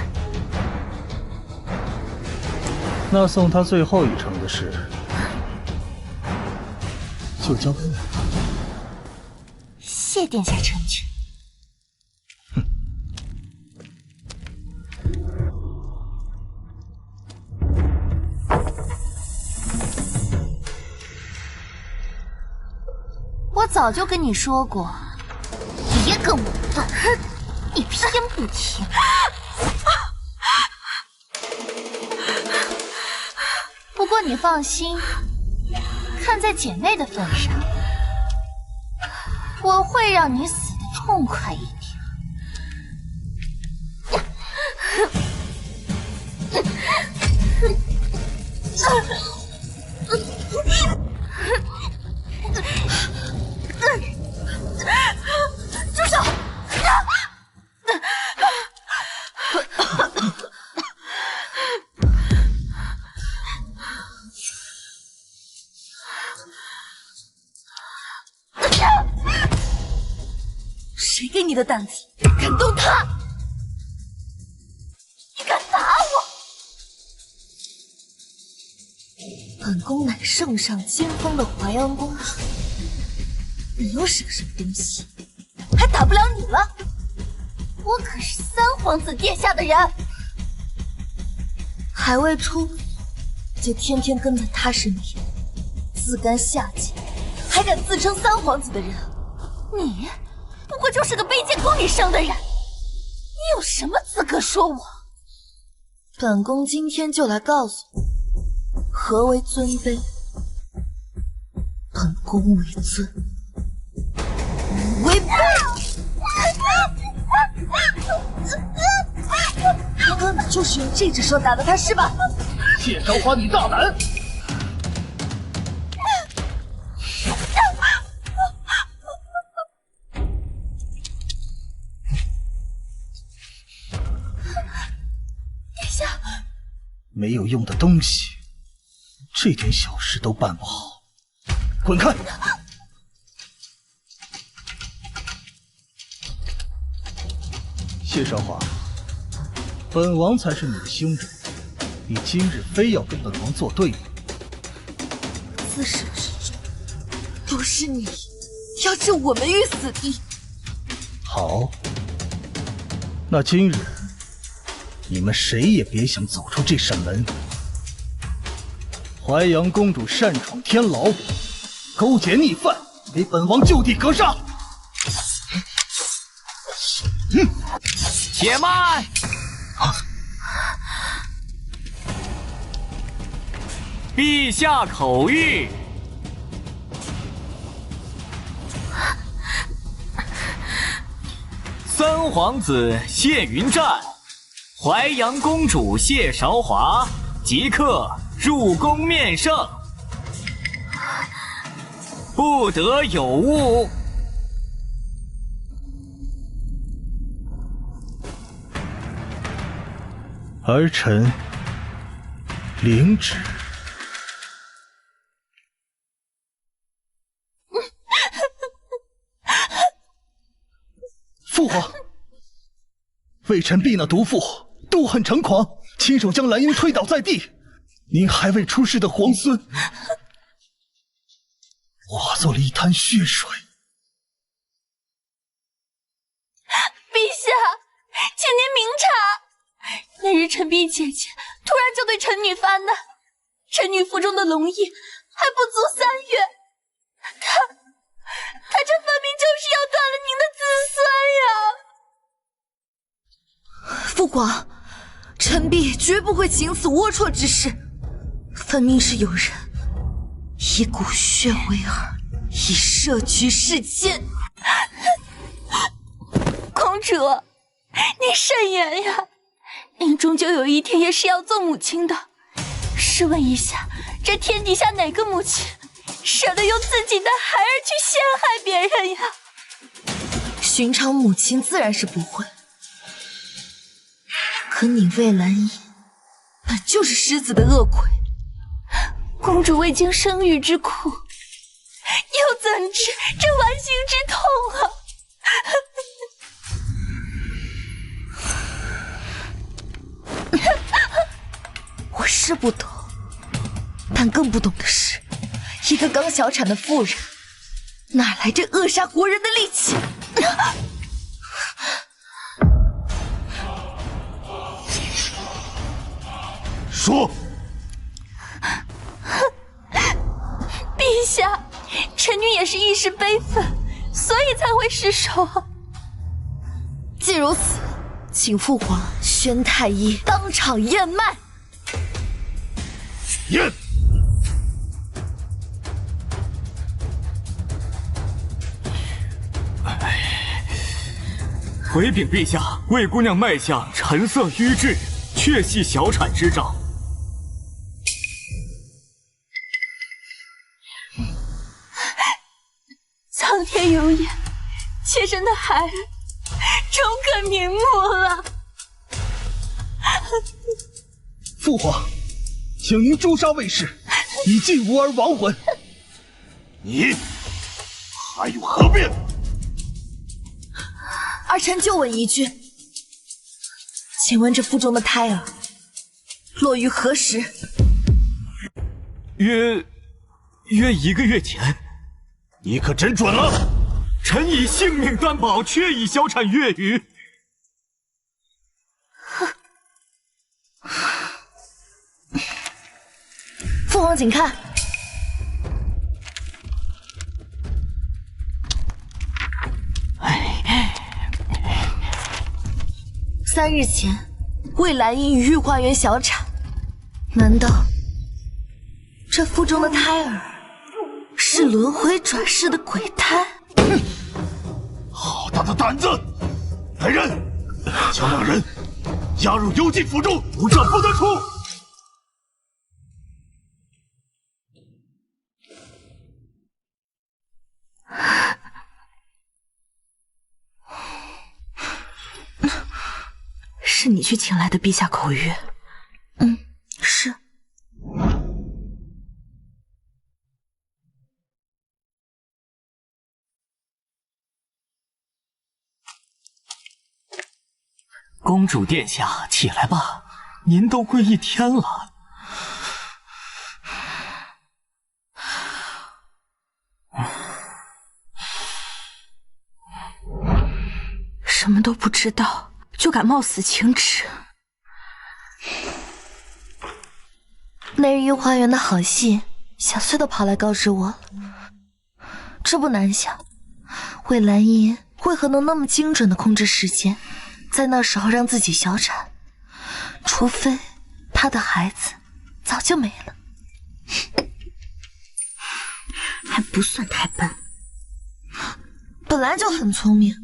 那送他最后一程的事，就交给我。谢殿下成全。我早就跟你说过，别跟我斗，你偏不听。不过你放心，看在姐妹的份上，我会让你死得痛快一点。住手！谁给你的胆子，敢动他？你敢打我？本宫乃圣上亲封的淮阳公主，你又是个什么东西？还打不了你了？我可是三皇子殿下的人，还未出府就天天跟在他身边，自甘下贱，还敢自称三皇子的人，你不过就是个卑贱宫里生的人，你有什么资格说我？本宫今天就来告诉你，何为尊卑。本宫为尊，为卑。你根本就是用这只手打的他是吧？谢韶华，你大胆！殿下，没有用的东西，这点小事都办不好，滚开！谢韶华，本王才是你的兄长，你今日非要跟本王作对吗？自始至终都是你要置我们于死地。好，那今日你们谁也别想走出这扇门。淮阳公主擅闯天牢，勾结逆犯，给本王就地格杀！且慢！陛下口谕。三皇子谢云战、淮阳公主谢韶华即刻入宫面圣，不得有误。儿臣领旨。父皇，魏臣婢那毒妇妒恨成狂，亲手将兰英推倒在地。您还未出世的皇孙，化作了一滩血水。陛下，请您明察。那日臣婢姐姐突然就对臣女发难，臣女腹中的龙翼还不足3月，他这分明就是要断了您的子孙呀！父皇，臣婢绝不会行此龌龊之事，分明是有人以骨血为饵，以摄取世间。公主，你慎言呀！您终究有一天也是要做母亲的。试问一下，这天底下哪个母亲舍得用自己的孩儿去陷害别人呀？寻常母亲自然是不会，可你魏兰英本就是狮子的恶鬼。公主未经生育之苦，治，这剜心之痛啊！我是不懂，但更不懂的是，一个刚小产的妇人，哪来这扼杀国人的力气？说。陛下，臣女也是一时悲愤，所以才会失手。既如此，请父皇宣太医当场验脉。验。回禀陛下，魏姑娘脉象沉涩瘀滞，确系小产之兆。苍天有眼，妾身的孩儿终可瞑目了。父皇，请您诛杀魏氏，以尽吾儿亡魂。你还有何辩？儿臣就问一句，请问这腹中的胎儿落于何时？约1个月前。你可真准了！臣以性命担保，确已小产月余。父皇请看，3日前，魏兰英于御花园小产，难道这腹中的胎儿是轮回转世的鬼胎？好大的胆子！来人，将两人押入幽禁府中，无证不得出。是你去请来的陛下口谕？是。公主殿下，起来吧，您都跪1天了。什么都不知道，就敢冒死请旨。那日御花园的好戏，小翠都跑来告知我了。这不难想，魏兰英为何能那么精准的控制时间，在那时候让自己小产？除非她的孩子早就没了。还不算太笨，本来就很聪明。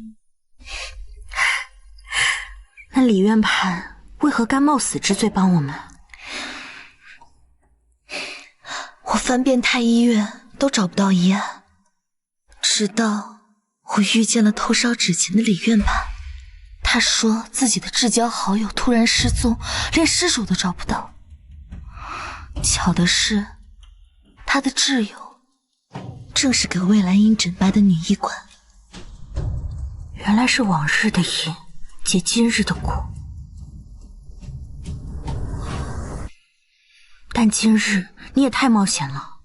那李院判为何甘冒死之罪帮我们？我翻遍太医院都找不到疑案，直到我遇见了偷烧纸钱的李院判。他说自己的至交好友突然失踪，连尸首都找不到。巧的是，他的挚友正是给魏兰英诊脉的女医官。原来是往日的因结今日的果，但今日你也太冒险了。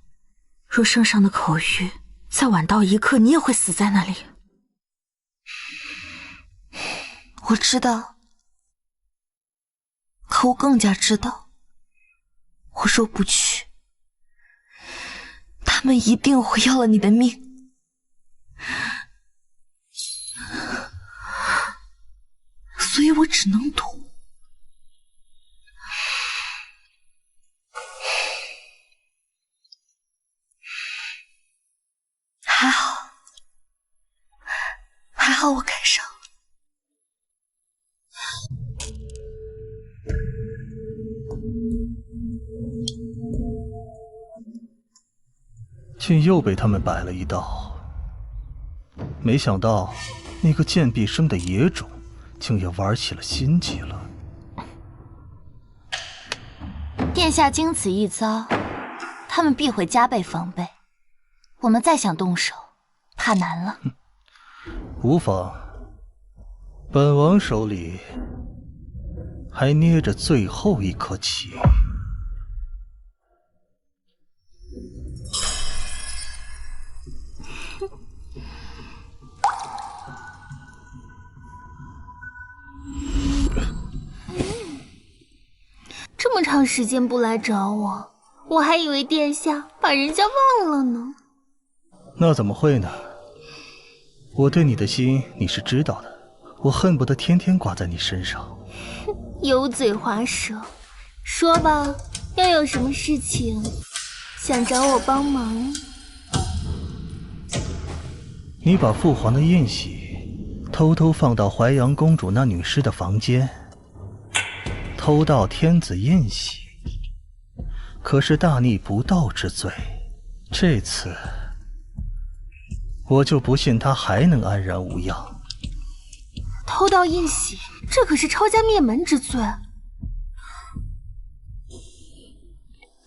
若圣上的口谕再晚到1刻，你也会死在那里。我知道，可我更加知道，我若不去，他们一定会要了你的命。所以我只能赌。还好，还好我赶上了。竟又被他们摆了一道。没想到那个贱婢生的野种，竟也玩起了心计了。殿下经此一遭，他们必会加倍防备。我们再想动手，怕难了。无妨，本王手里还捏着最后一颗棋。这么长时间不来找我，我还以为殿下把人家忘了呢。那怎么会呢？我对你的心你是知道的，我恨不得天天挂在你身上。油嘴滑舌，说吧，又有什么事情想找我帮忙？你把父皇的印玺偷偷放到淮阳公主那女尸的房间，偷盗天子印玺，可是大逆不道之罪。这次我就不信他还能安然无恙。偷盗印玺，这可是抄家灭门之罪。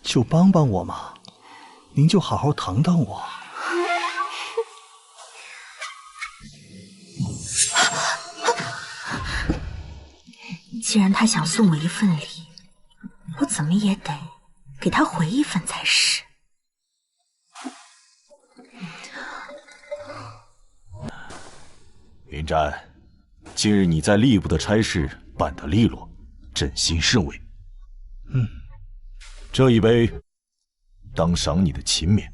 就帮帮我嘛，您就好好疼疼我。既然他想送我一份礼，我怎么也得给他回一份才是。云瞻，今日你在吏部的差事办得利落，朕心甚慰。这一杯当赏你的勤勉。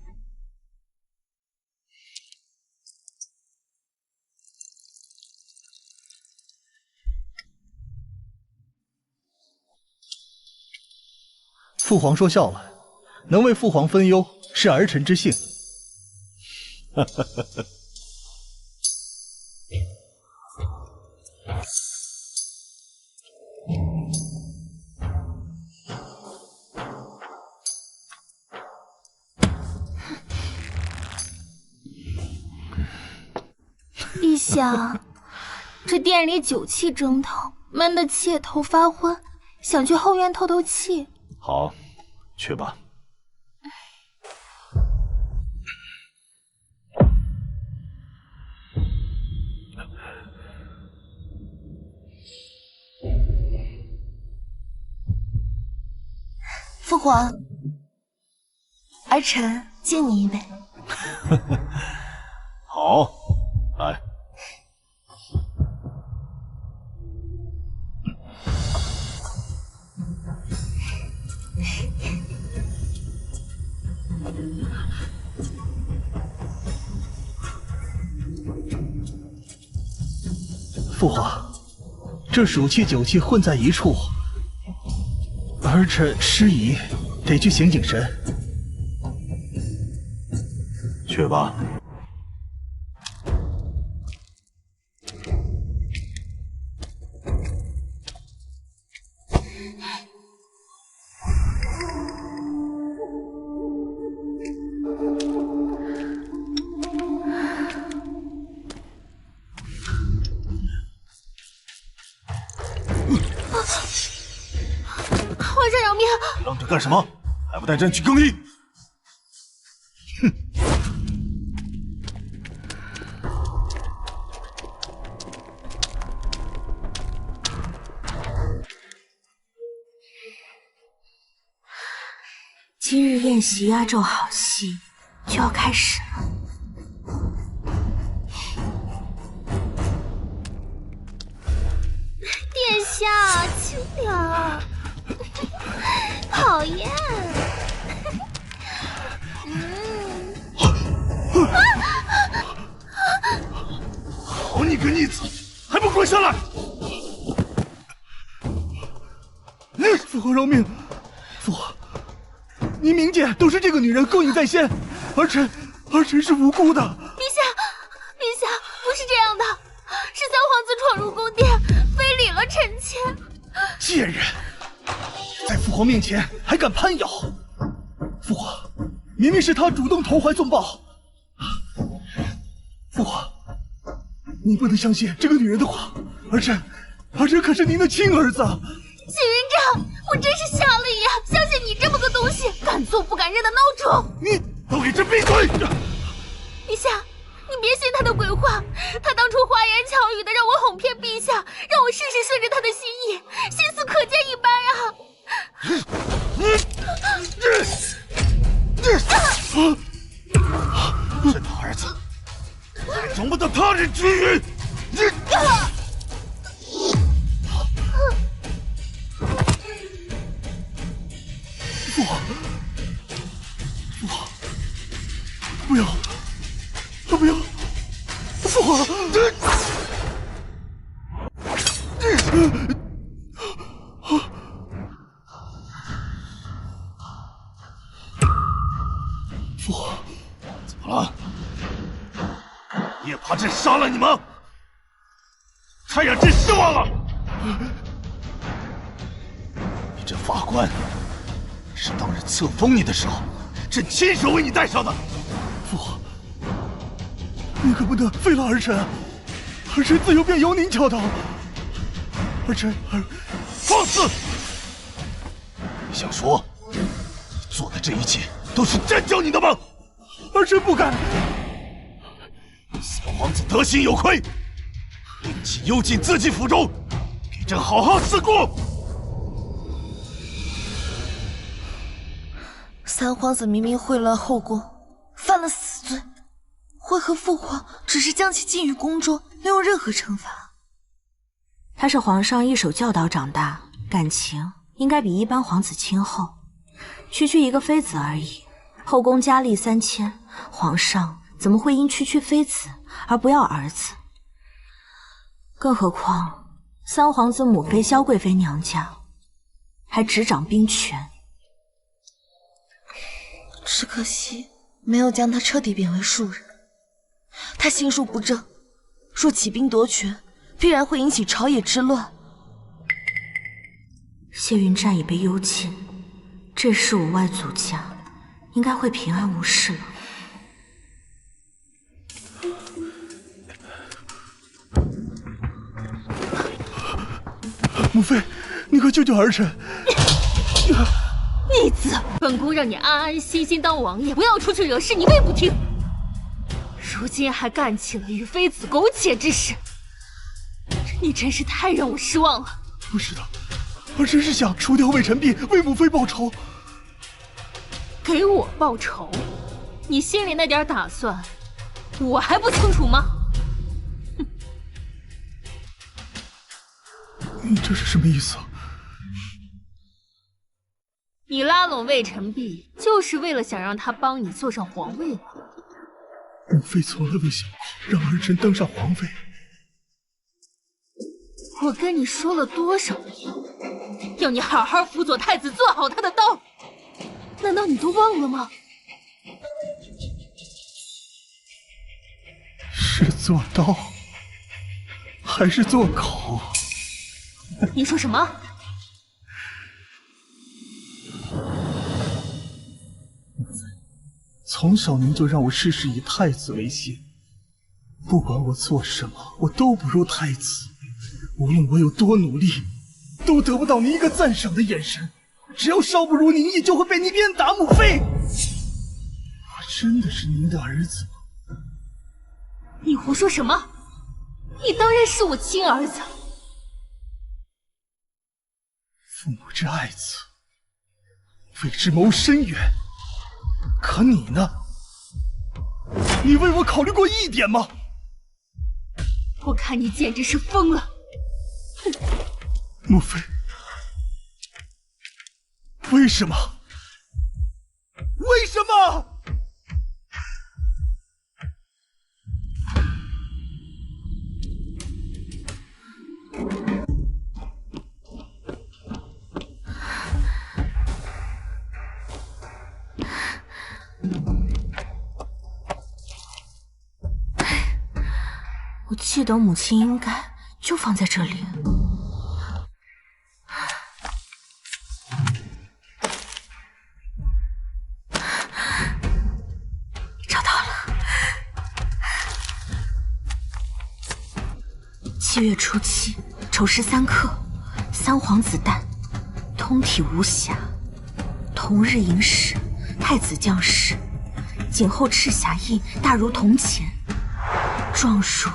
父皇说笑了，能为父皇分忧是儿臣之幸。陛下，这殿里酒气蒸腾，闷得妾头发昏，想去后院透透气。好，去吧。父皇，儿臣敬你一杯。好，来。父皇，这暑气酒气混在一处，儿臣失仪，得去醒醒神。去吧。皇上饶命！愣着干什么？还不带朕去更衣！哼！今日宴席压轴好戏就要开始了。殿下，轻点儿。讨厌。好你个逆子，还不滚下来！父皇饶命！父皇，您明鉴都是这个女人勾引在先，儿臣是无辜的。陛下，不是这样的，是三皇子闯入宫殿，非礼了臣妾。贱人，在父皇面前还敢攀咬！父皇，明明是他主动投怀送抱。父皇，你不能相信这个女人的话，儿臣可是您的亲儿子。许云长，我真是瞎了眼，相信你这么个东西，敢做不敢认的孬种！你都给朕闭嘴！陛下，你别信他的鬼话，他当初花言巧语的让我哄骗陛下，让我事事顺着他的心意，心思可见一斑啊！这大儿子，还容不得他人之语！父皇，父皇，不要，不要，父皇！父皇，怎么了？叶怕朕杀了你吗？太让朕失望了！你这法冠是当日册封你的时候，朕亲手为你戴上的。父皇，你可不得废了儿臣啊！儿臣自幼便由您教导。放肆！你想说，你做的这一切都是朕教你的吗？儿臣不敢。三皇子德行有亏，令其幽禁自己府中，给朕好好思过。三皇子明明秽乱后宫，犯了死罪，为何父皇只是将其禁于宫中，没有任何惩罚？他是皇上一手教导长大，感情应该比一般皇子亲厚。区区一个妃子而已，后宫佳丽3000，皇上怎么会因区区妃子而不要儿子？更何况三皇子母妃萧贵妃娘家还执掌兵权，只可惜没有将他彻底贬为庶人。他心术不正，若起兵夺权，必然会引起朝野之乱。谢云栈已被幽禁，这时我外祖家应该会平安无事了。母妃，你快救救儿臣！逆子！本宫让你安安心心当王爷，不要出去惹事，你未不听。如今还干起了与妃子苟且之事，你真是太让我失望了。不是的，儿臣是想除掉魏臣婢，为母妃报仇。给我报仇？你心里那点打算，我还不清楚吗？你这是什么意思？你拉拢魏臣婢，就是为了想让他帮你坐上皇位吗？母妃从来未想过让儿臣登上皇位。我跟你说了多少遍，要你好好辅佐太子，做好他的刀，难道你都忘了吗？是做刀，还是做狗？你说什么？从小您就让我事事以太子为先，不管我做什么，我都不如太子。无论我有多努力，都得不到您一个赞赏的眼神。只要稍不如您意，就会被您鞭打。母妃，我真的是您的儿子吗？你胡说什么？你当然是我亲儿子。父母之爱子，为之谋深远。可你呢？你为我考虑过一点吗？我看你简直是疯了！母妃，为什么？为什么？我记得母亲应该就放在这里。找到了。7月初7，丑时3刻，三皇子诞，通体无瑕。同日寅时，太子降世，颈后赤霞印大如铜钱。壮树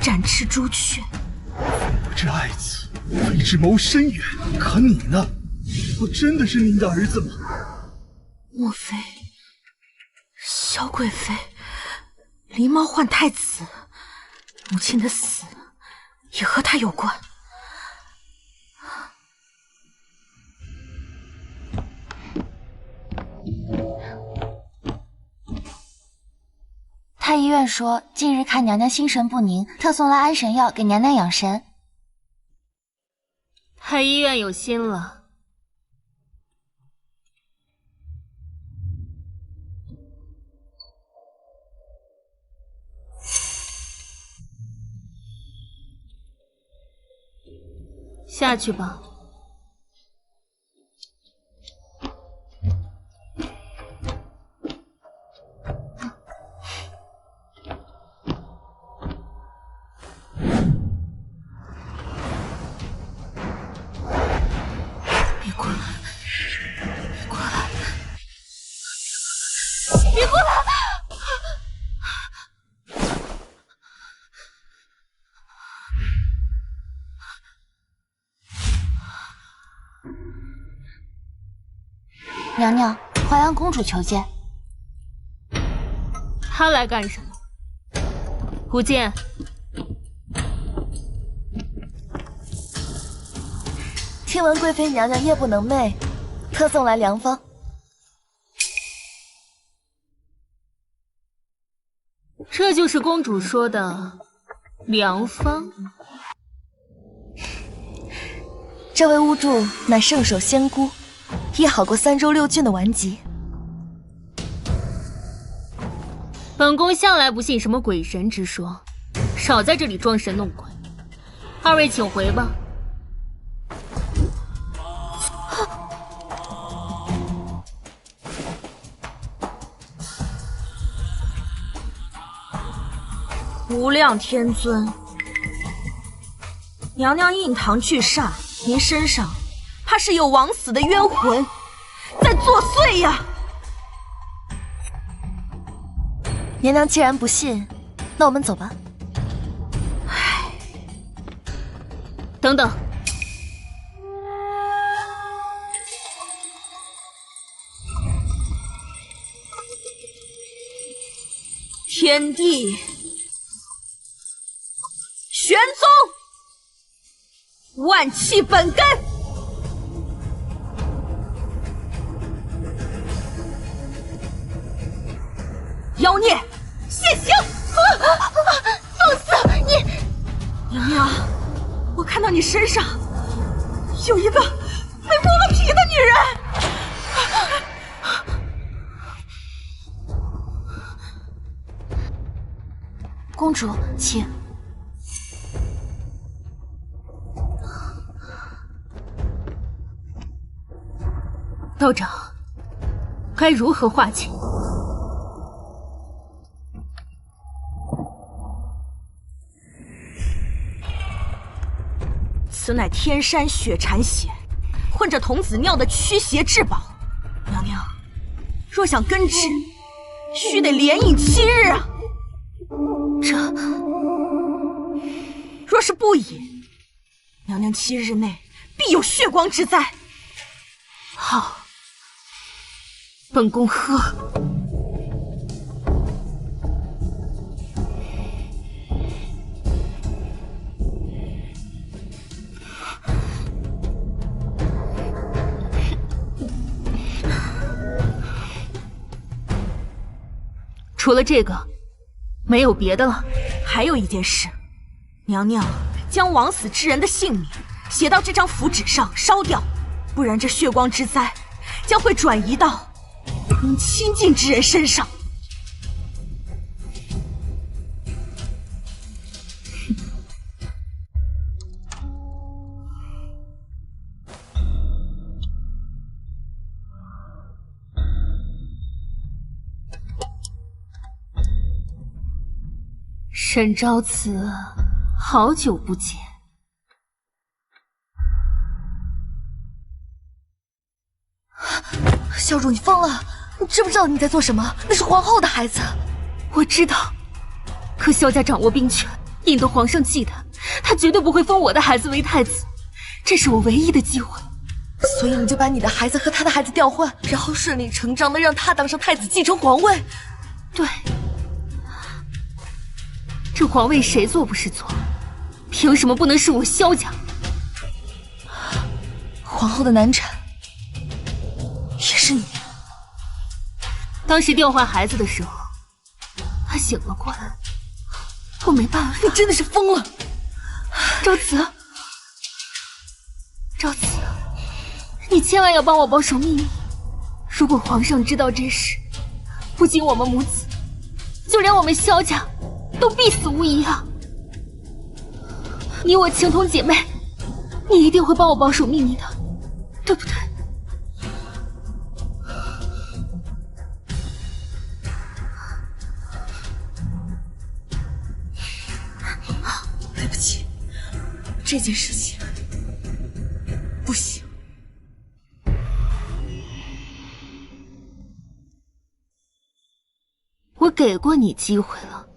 展翅朱雀。不知爱子，非之谋深远。可你呢？我真的是您的儿子吗？莫非萧贵妃狸猫换太子，母亲的死也和他有关？太医院说，近日看娘娘心神不宁，特送来安神药给娘娘养神。太医院有心了。下去吧。别过来！别过来！别过来！娘娘，淮安公主求见。她来干什么？不见。听闻贵妃娘娘夜不能寐，特送来良方。这就是公主说的良方。这位巫祝乃圣手仙姑，医好过3州6郡的顽疾。本宫向来不信什么鬼神之说，少在这里装神弄鬼。二位请回吧。无量天尊，娘娘印堂聚煞，您身上怕是有枉死的冤魂在作祟呀！娘娘既然不信，那我们走吧。唉，等等，天地玄宗，万气本根。妖孽，现形！放肆！你，娘娘，我看到你身上有一个被剥了皮的女人。公主，请。道长，该如何化解？此乃天山雪蝉血，混着童子尿的驱邪至宝。娘娘，若想根治，须得连饮7日啊！若是不饮，娘娘7日内必有血光之灾。好，本宫喝。除了这个，没有别的了。还有一件事，娘娘将枉死之人的姓名写到这张符纸上烧掉，不然这血光之灾将会转移到您亲近之人身上。沈昭慈，好久不见。小主，你疯了！你知不知道你在做什么？那是皇后的孩子。我知道，可萧家掌握兵权，引得皇上忌惮，他绝对不会封我的孩子为太子。这是我唯一的机会。所以你就把你的孩子和他的孩子调换，然后顺理成章的让他当上太子，继承皇位。对，这皇位谁坐不是坐？凭什么不能是我萧家？皇后的难产也是你。当时调换孩子的时候，他醒了过来，我没办法。你真的是疯了，昭慈，昭慈，你千万要帮我保守秘密。如果皇上知道这事，不仅我们母子，就连我们萧家都必死无疑啊！你我情同姐妹，你一定会帮我保守秘密的，对不对？对不起，这件事情不行。我给过你机会了。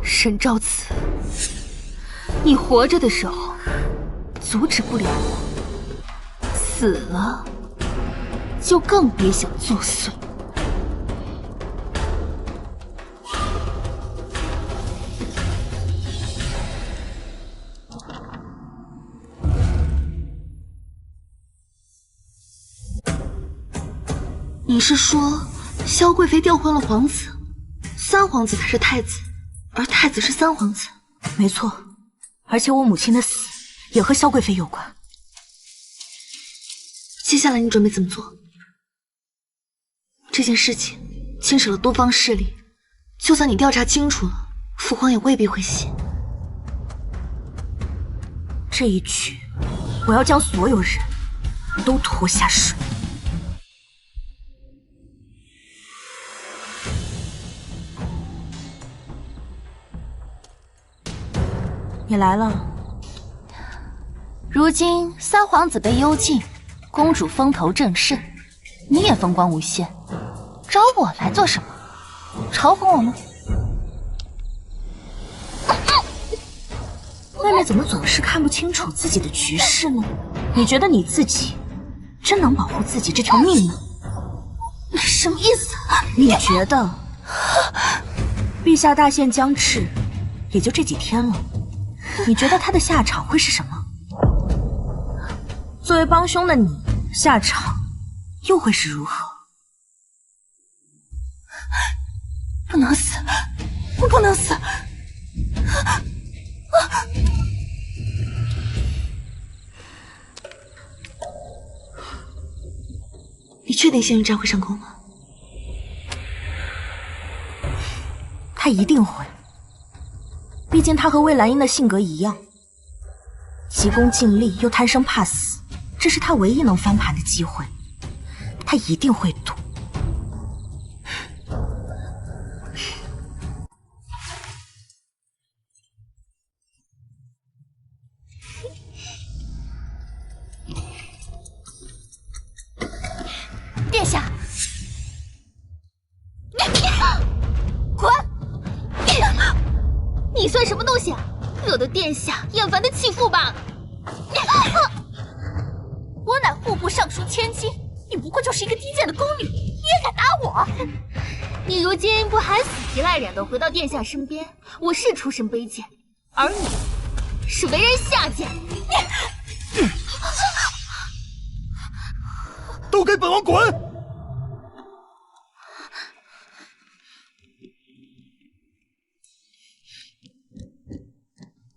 沈昭慈，你活着的时候阻止不了我，死了就更别想作祟。你是说萧贵妃调换了皇子，三皇子才是太子，而太子是三皇子？没错，而且我母亲的死也和萧贵妃有关。接下来你准备怎么做？这件事情牵扯了多方势力，就算你调查清楚了，父皇也未必会信。这一局，我要将所有人都拖下水。你来了。如今三皇子被幽禁，公主风头正盛，你也风光无限，找我来做什么？嘲讽我吗？妹妹怎么总是看不清楚自己的局势呢？你觉得你自己真能保护自己这条命吗？你什么意思？你觉得陛下大限将至，也就这几天了，你觉得他的下场会是什么？作为帮凶的你，下场又会是如何？不能死，我不能死！你确定仙羽战会上钩吗？他一定会，毕竟他和魏兰英的性格一样，急功近利又贪生怕死，这是他唯一能翻盘的机会，他一定会赌。殿下，滚！你算什么东西啊？惹得殿下厌烦的弃妇罢了。我乃户部尚书千金，你不过就是一个低贱的宫女，你也敢打我？你如今不还死皮赖脸的回到殿下身边，我是出身卑贱，而你是为人下贱。都给本王滚！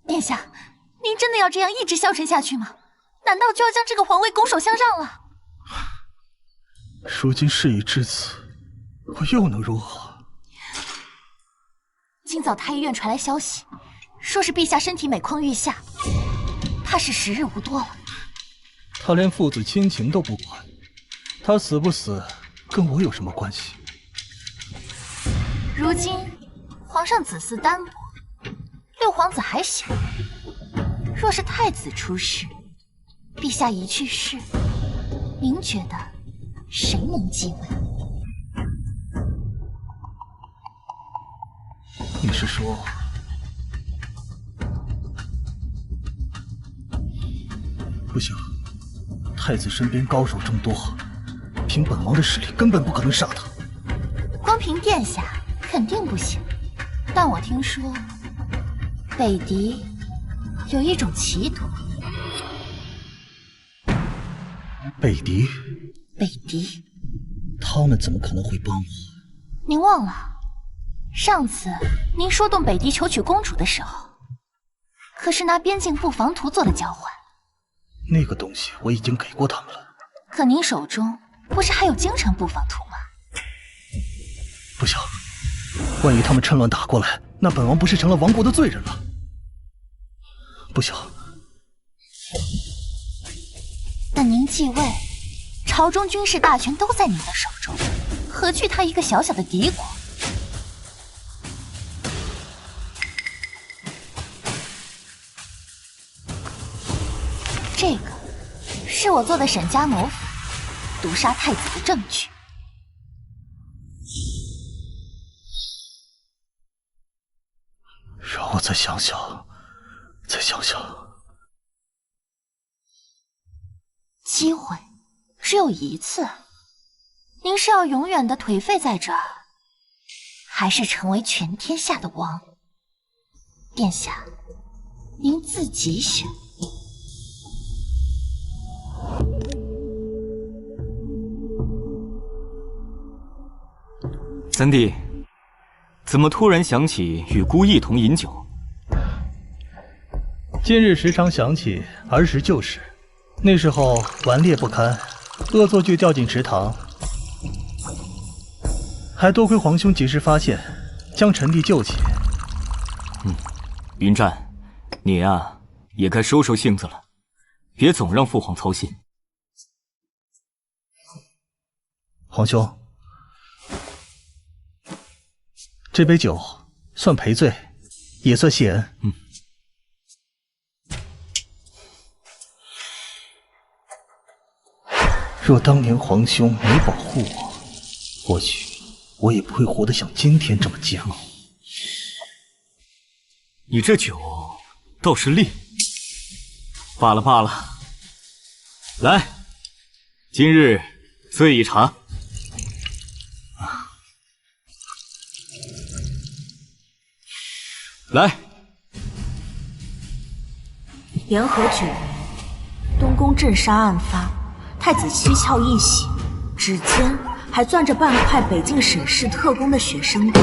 殿下，您真的要这样一直消沉下去吗？难道就要将这个皇位拱手相让了？如今事已至此，我又能如何？今早太医院传来消息，说是陛下身体每况愈下，怕是时日无多了。他连父子亲情都不管，他死不死，跟我有什么关系？如今皇上子嗣单薄，六皇子还小，若是太子出事，陛下一去世，您觉得谁能继位？你是说，不行，太子身边高手众多，凭本王的实力根本不可能杀他。光凭殿下肯定不行，但我听说北狄有一种奇毒。北狄？北狄，他们怎么可能会帮我？您忘了，上次您说动北狄求娶公主的时候，可是拿边境布防图做了交换。那个东西我已经给过他们了。可您手中不是还有京城布防图吗？不行，万一他们趁乱打过来，那本王不是成了亡国的罪人了？不行。但您继位，朝中军事大权都在您的手中，何惧他一个小小的敌国？这个是我做的沈家谋反、毒杀太子的证据。让我再想想，再想想。机会只有一次，您是要永远的颓废在这儿，还是成为全天下的王？殿下，您自己选。三弟，怎么突然想起与姑一同饮酒？今日时常想起儿时旧事，那时候顽劣不堪，恶作剧掉进池塘，还多亏皇兄及时发现，将臣弟救起。云战，你呀，也该收收性子了，别总让父皇操心。皇兄，这杯酒算赔罪，也算谢恩。若当年皇兄没保护我，或许我也不会活得像今天这么煎熬。你这酒倒是烈。罢了罢了，来，今日醉一茶。来，元和9年，东宫镇杀案发，太子七窍一洗，指尖还攥着半块北境省市特供的血生豆。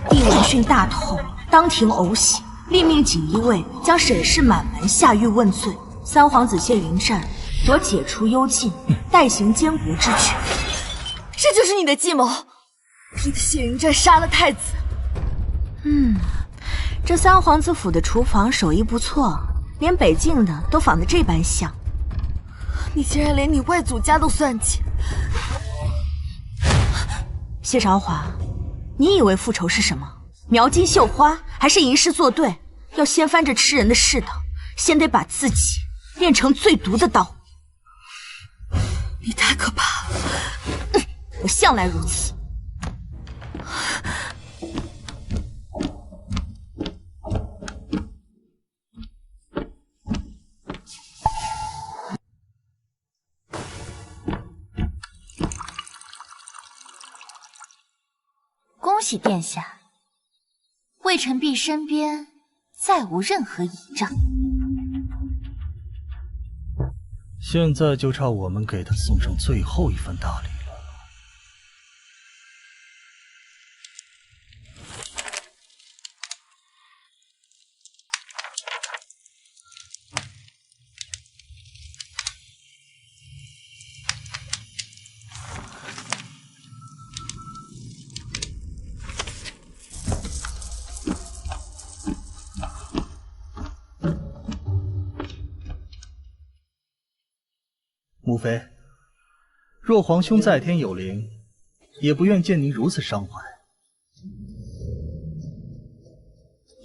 帝闻讯大痛，当庭呕血，立命锦衣卫将沈氏满门下狱问罪。三皇子谢云战夺解除幽禁，代行监国之权。这就是你的计谋，逼得谢云战杀了太子。这三皇子府的厨房手艺不错，连北境的都仿得这般像。你竟然连你外祖家都算计！谢韶华，你以为复仇是什么？描金绣花，还是吟诗作对？要掀翻这吃人的世道，先得把自己练成最毒的刀。你太可怕了！我向来如此。恭喜殿下，魏臣婢身边再无任何倚仗。现在就差我们给他送上最后一份大礼了。母妃，若皇兄在天有灵，也不愿见您如此伤怀。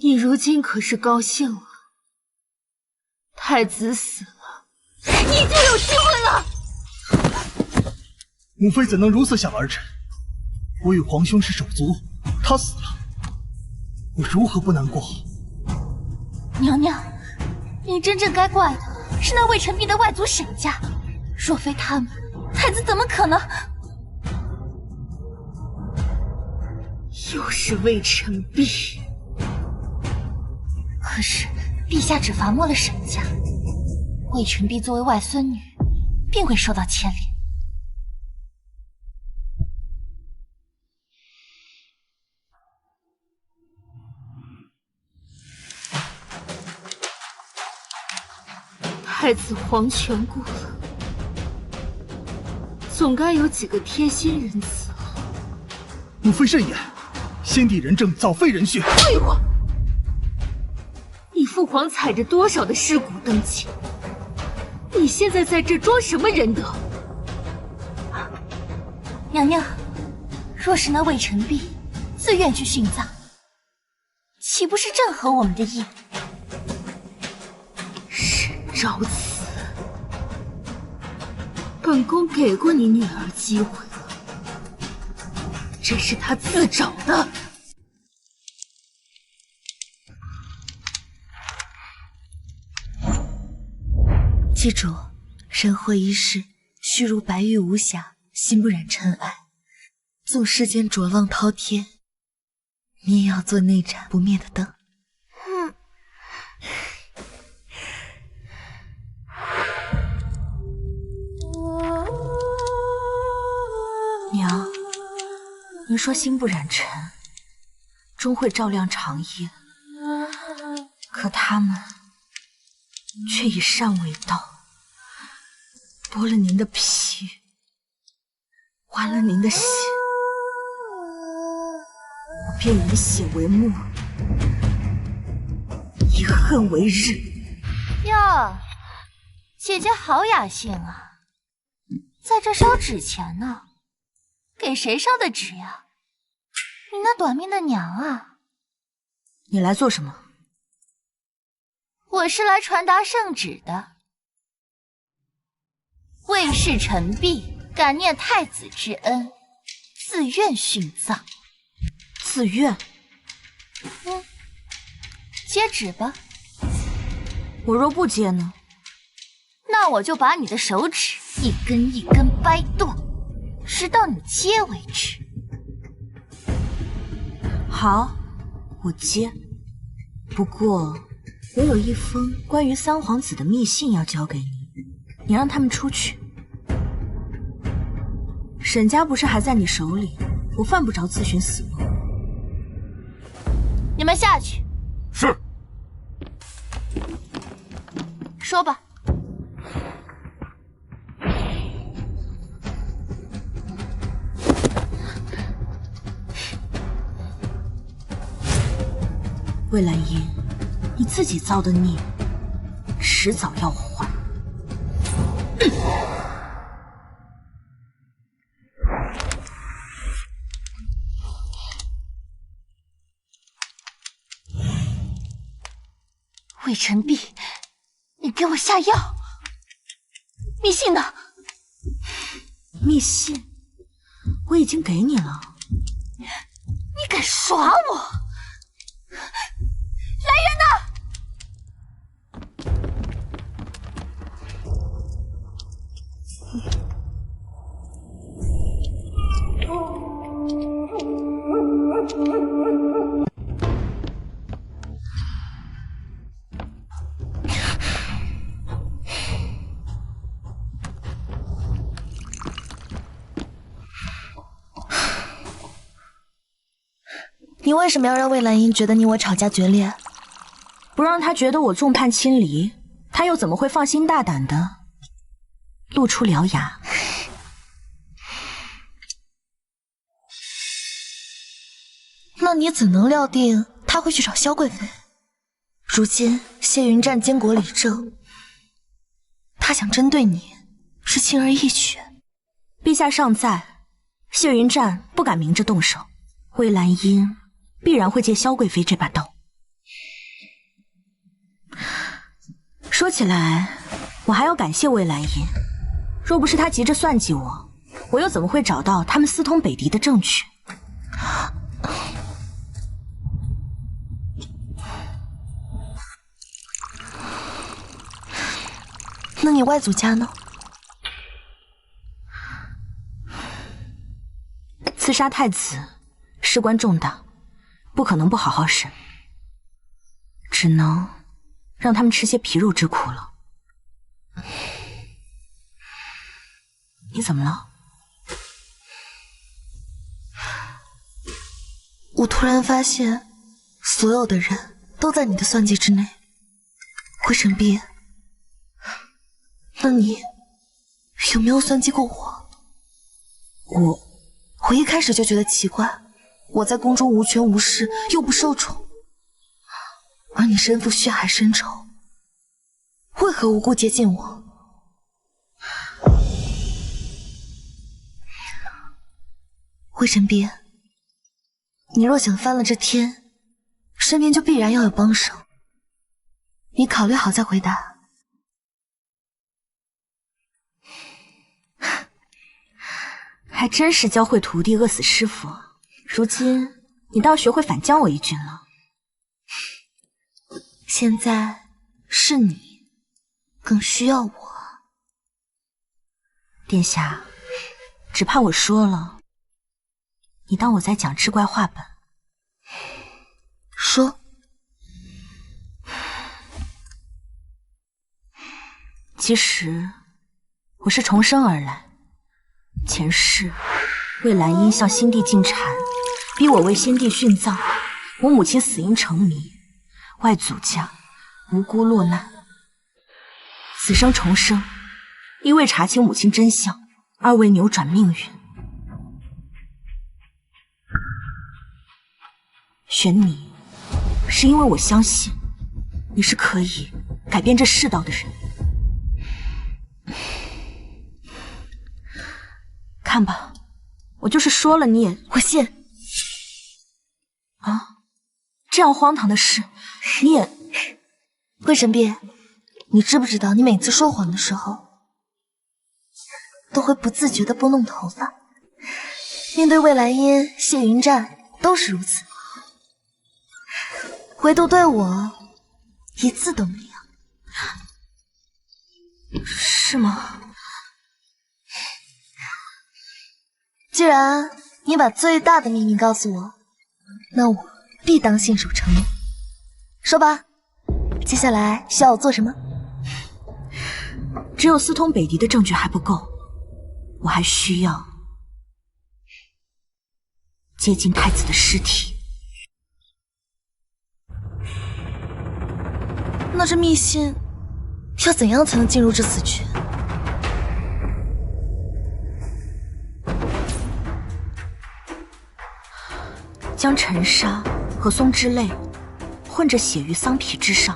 你如今可是高兴了？太子死了，你就有机会了。母妃怎能如此想儿臣？我与皇兄是手足，他死了，我如何不难过？娘娘，您真正该怪的是那魏晨璧的外祖沈家，若非他们，太子怎么可能？又是魏晨璧。可是陛下只罚没了沈家，魏晨璧作为外孙女，并未受到牵连。太子皇权故了，总该有几个贴心仁慈了。母妃慎言，先帝仁政早废人血。废话！你父皇踩着多少的尸骨登基？你现在在这装什么仁德？娘娘，若是那魏晨璧自愿去殉葬，岂不是正合我们的意？朝辞，本宫给过你女儿机会了，这是她自找的。记住，人活一世，须如白玉无瑕，心不染尘埃。纵世间浊浪滔天，你也要做那盏不灭的灯。娘，您说心不染尘，终会照亮长夜。可他们却以善为刀，剥了您的皮，剜了您的血，我便以血为墨，以恨为日。哟，姐姐好雅兴啊，在这烧纸钱呢。给谁烧的纸呀？你那短命的娘啊！你来做什么？我是来传达圣旨的。魏氏陈璧感念太子之恩，自愿殉葬。自愿？接旨吧。我若不接呢？那我就把你的手指一根一根掰断，直到你接为止。好，我接。不过我有一封关于三皇子的密信要交给你，你让他们出去。沈家不是还在你手里，我犯不着自寻死路。你们下去。是。说吧。魏兰英，你自己造的孽，迟早要还。魏晨璧，你给我下药！密信呢？密信我已经给你了。你敢耍我？来人呐！你为什么要让魏兰英觉得你我吵架决裂？不让他觉得我众叛亲离，他又怎么会放心大胆的露出獠牙？那你怎能料定他会去找萧贵妃？如今谢云战监国理政，他想针对你是轻而易举。陛下尚在，谢云战不敢明着动手，魏兰英必然会借萧贵妃这把刀。说起来，我还要感谢魏兰英，若不是她急着算计我，我又怎么会找到他们私通北狄的证据？那你外祖家呢？刺杀太子，事关重大，不可能不好好审，只能让他们吃些皮肉之苦了。你怎么了？我突然发现，所有的人都在你的算计之内。回神璧，那你有没有算计过我？我一开始就觉得奇怪，我在宫中无权无势，又不受宠，而你身负血海深仇，为何无故接近我？回神璧，你若想翻了这天，身边就必然要有帮手，你考虑好再回答。还真是教会徒弟饿死师傅，如今你倒学会反将我一军了。现在是你更需要我。殿下，只怕我说了，你当我在讲志怪话本。说。其实我是重生而来。前世，魏兰英向先帝进谗，逼我为先帝殉葬，我母亲死因成谜，外祖家无辜落难。此生重生，一为查清母亲真相，二为扭转命运。选你，是因为我相信你是可以改变这世道的人。看吧，我就是说了你也……我信。啊，这样荒唐的事，你也……魏神璧，你知不知道，你每次说谎的时候，都会不自觉地拨弄头发。面对魏兰英、谢云战都是如此，唯独对我一次都没有。是吗？既然你把最大的秘密告诉我，那我必当信守承诺。说吧，接下来需要我做什么？只有私通北狄的证据还不够，我还需要接近太子的尸体。那这密信要怎样才能进入这死区？将尘沙和松脂类混着血于桑皮之上，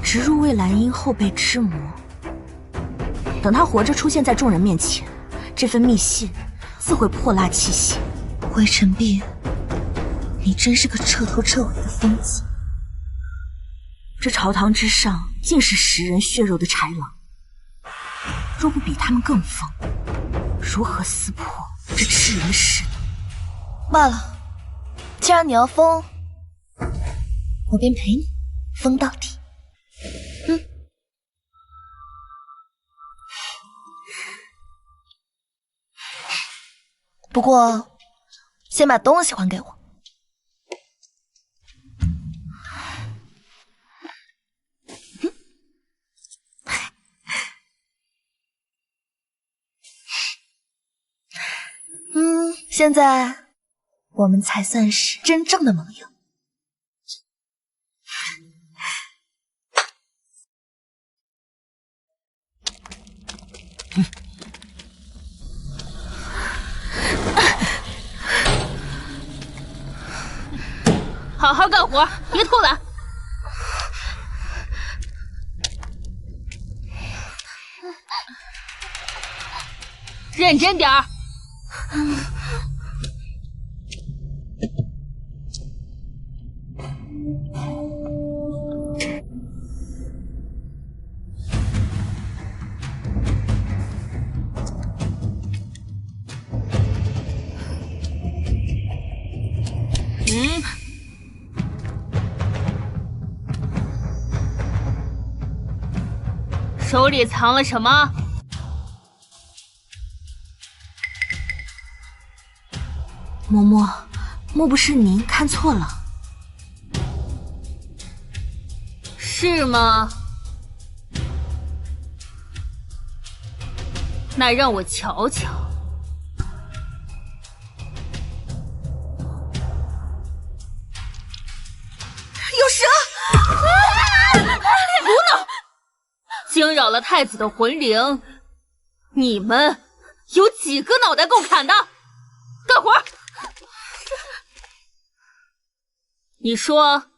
植入魏兰英后背之膜。等她活着出现在众人面前，这份密信自会破蜡气息。魏神璧，你真是个彻头彻尾的疯子！这朝堂之上尽是食人血肉的豺狼，若不比他们更疯，如何撕破这吃人的世道？罢了。既然你要疯，我便陪你疯到底。不过，先把东西还给我。现在我们才算是真正的盟友。好好干活，别偷懒。人认真点儿。手里藏了什么？嬷嬷，莫不是您看错了？是吗？那让我瞧瞧。有蛇！胡闹！惊扰了太子的魂灵，你们有几个脑袋够砍的？干活！你说，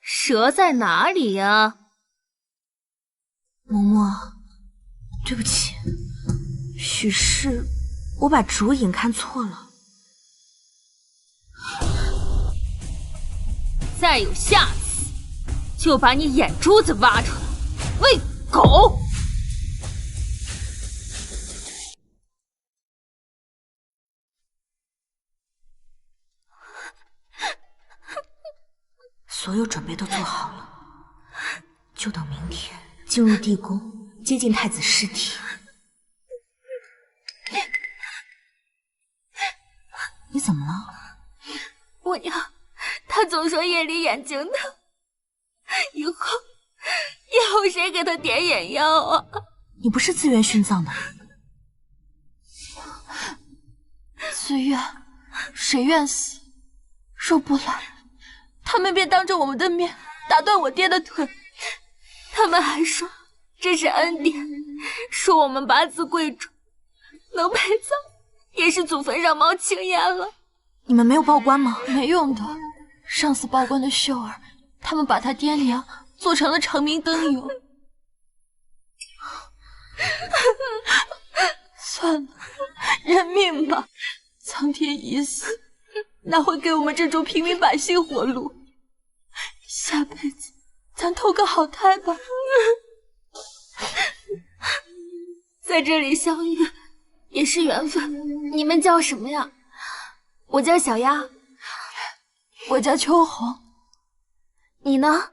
蛇在哪里呀？嬷嬷，对不起，许是我把竹影看错了。再有下次，就把你眼珠子挖出来喂狗！所有准备都做好了，就等明天进入地宫，接近太子尸体。你怎么了？我娘，她总说夜里眼睛疼，以后谁给她点眼药啊？你不是自愿殉葬的？自愿？谁愿死？若不来，他们便当着我们的面打断我爹的腿。他们还说这是恩典，说我们八字贵重，能陪葬也是祖坟上冒青烟了。你们没有报官吗？没用的，上次报官的秀儿，他们把他爹娘做成了长明灯油。算了，认命吧。苍天已死，哪会给我们这种平民百姓活路？下辈子咱投个好胎吧。在这里相遇也是缘分。你们叫什么呀？我叫小丫。我叫秋红。你呢？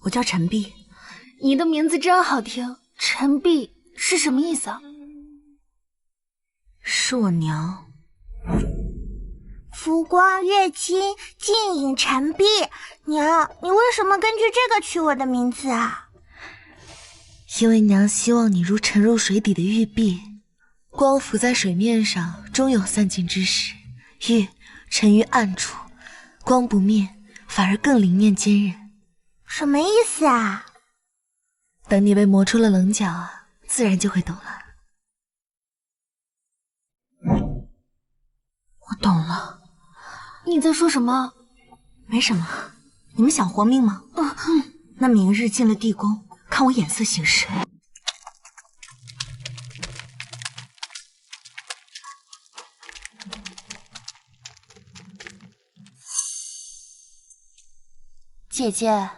我叫陈碧。你的名字真好听。陈碧是什么意思啊？是我娘。浮光跃金，静影沉璧。娘，你为什么根据这个取我的名字啊？因为娘希望你如沉入水底的玉璧，光浮在水面上，终有散尽之时；玉沉于暗处，光不灭，反而更灵验坚韧。什么意思啊？等你被磨出了棱角啊，自然就会懂了。我懂了。你在说什么？没什么。你们想活命吗？那明日进了地宫，看我眼色行事。姐姐，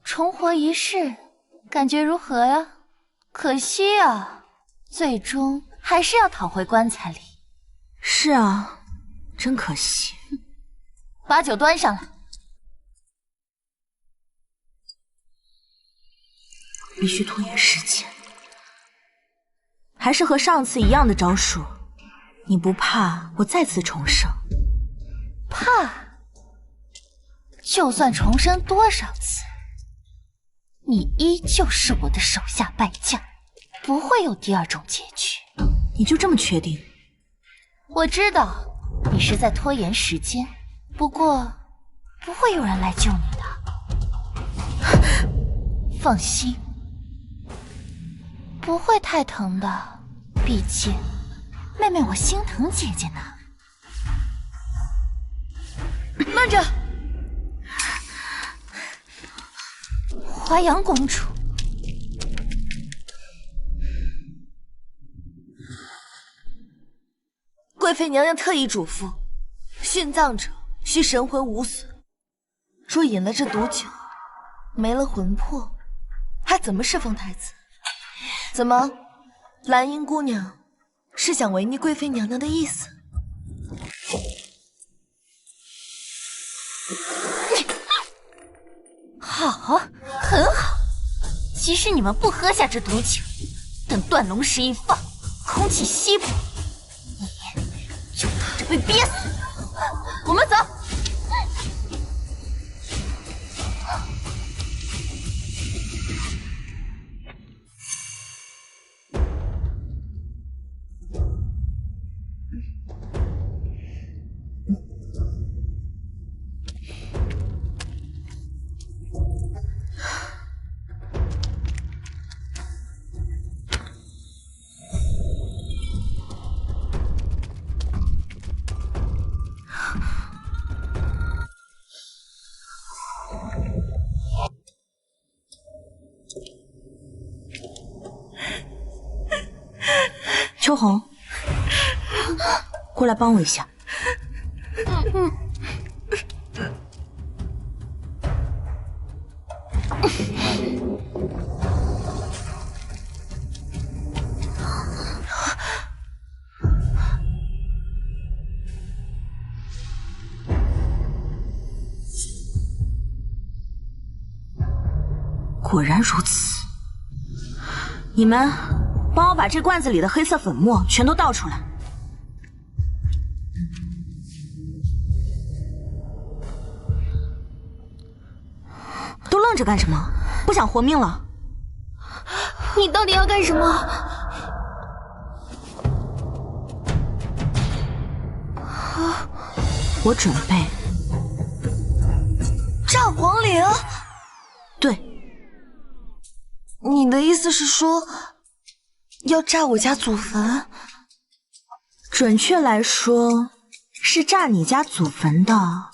重活一世，感觉如何呀？可惜啊，最终还是要躺回棺材里。是啊，真可惜。把酒端上来。必须拖延时间，还是和上次一样的招数。你不怕我再次重生？怕？就算重生多少次，你依旧是我的手下败将，不会有第二种结局。你就这么确定？我知道你是在拖延时间，不过不会有人来救你的。放心，不会太疼的，毕竟妹妹我心疼姐姐呢。慢着，华阳公主，妃娘娘特意嘱咐，殉葬者需神魂无损。若饮了这毒酒，没了魂魄，还怎么侍奉太子？怎么，兰英姑娘是想违逆贵妃娘娘的意思？好，很好。即使你们不喝下这毒酒，等断龙石一放，空气稀薄，你就等着被憋死。我们走。秋红，过来帮我一下。果然如此，你们帮我把这罐子里的黑色粉末全都倒出来。都愣着干什么？不想活命了？你到底要干什么？我准备炸皇陵。对，你的意思是说要炸我家祖坟？准确来说是炸你家祖坟的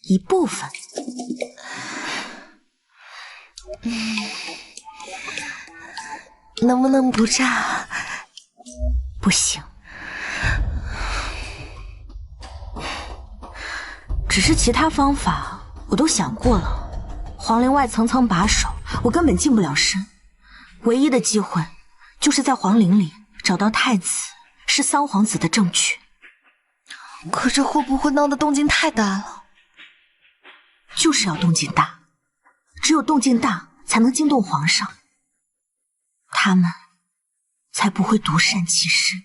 一部分。能不能不炸？不行，只是其他方法我都想过了。皇陵外层层把守，我根本近不了身。唯一的机会就是在皇陵里找到太子是三皇子的证据。可这会不会闹得动静太大了？就是要动静大，只有动静大才能惊动皇上，他们才不会独善其身。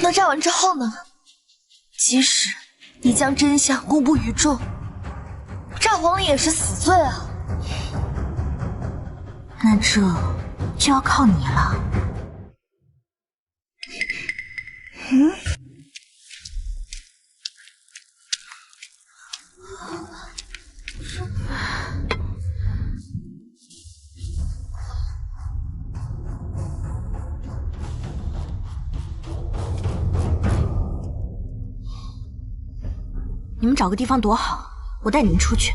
那炸完之后呢？即使你将真相公布于众，炸皇陵也是死罪啊。那这就要靠你了。你们找个地方躲好，我带你们出去。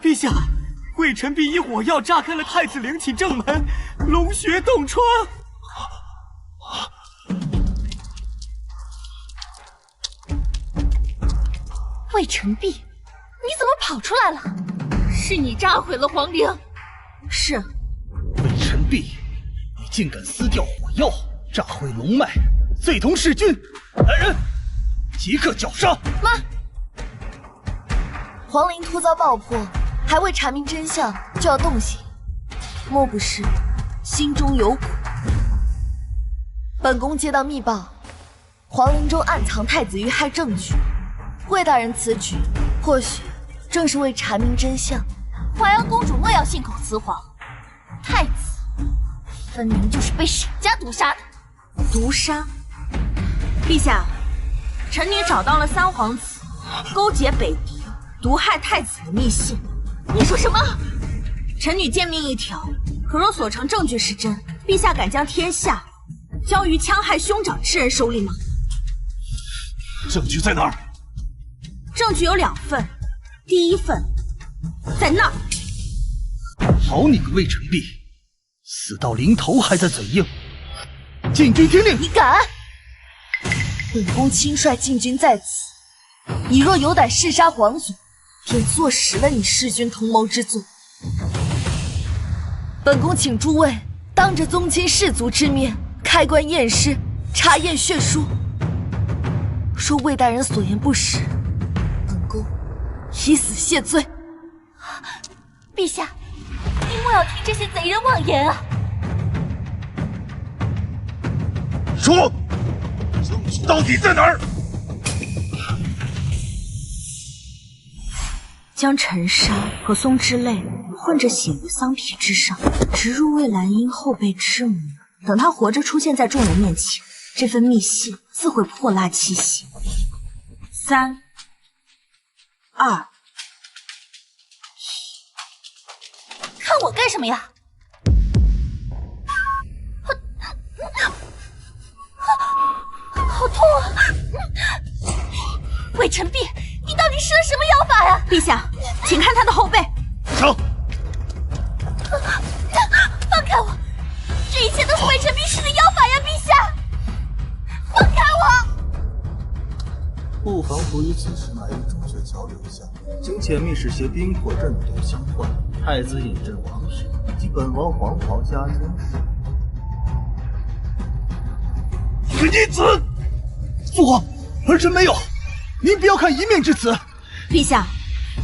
陛下，魏臣婢以火药炸开了太子陵寝正门，龙穴洞窗。魏臣婢，你怎么跑出来了？是你炸毁了皇陵。是。魏臣婢，你竟敢撕掉火药，炸毁龙脉，罪同弑君！来人，即刻绞杀！妈，皇陵突遭爆破，还未查明真相就要动刑，莫不是心中有苦？本宫接到密报，皇陵中暗藏太子遇害证据。魏大人此举或许正是为查明真相。华阳公主莫要信口雌黄，太子分明就是被沈家毒杀的。毒杀？陛下，臣女找到了三皇子勾结北狄毒害太子的密信。你说什么？臣女贱命一条，可若所呈证据是真，陛下敢将天下交于戕害兄长之人手里吗？证据在哪儿？证据有2份，第一份在那儿。好你个魏晨璧，死到临头还在嘴硬！禁军听令！你敢！本宫亲率禁军在此，你若有胆弑杀皇祖，便坐实了你弑君同谋之罪。本宫请诸位当着宗亲士族之面开棺验尸，查验血书。若魏大人所言不实，本宫以死谢罪。陛下，您莫要听这些贼人妄言啊！说，证据到底在哪儿？将陈沙和松之泪混着写于桑皮之上，植入魏兰英后背之母。等他活着出现在众人面前，这份密信自会破蜡气息。3、2、看我干什么呀？好痛啊！魏晨璧，你到底施了什么妖法呀？陛下，请看他的后背。上！放开我！这一切都是魏晨璧施的妖法呀！陛下，放开我！不妨不于此时埋于中雪桥留下，经遣密使携兵破阵图相换，太子引阵王室，及本王黄袍加身。你子！父皇，儿臣没有，您不要看一面之词。陛下，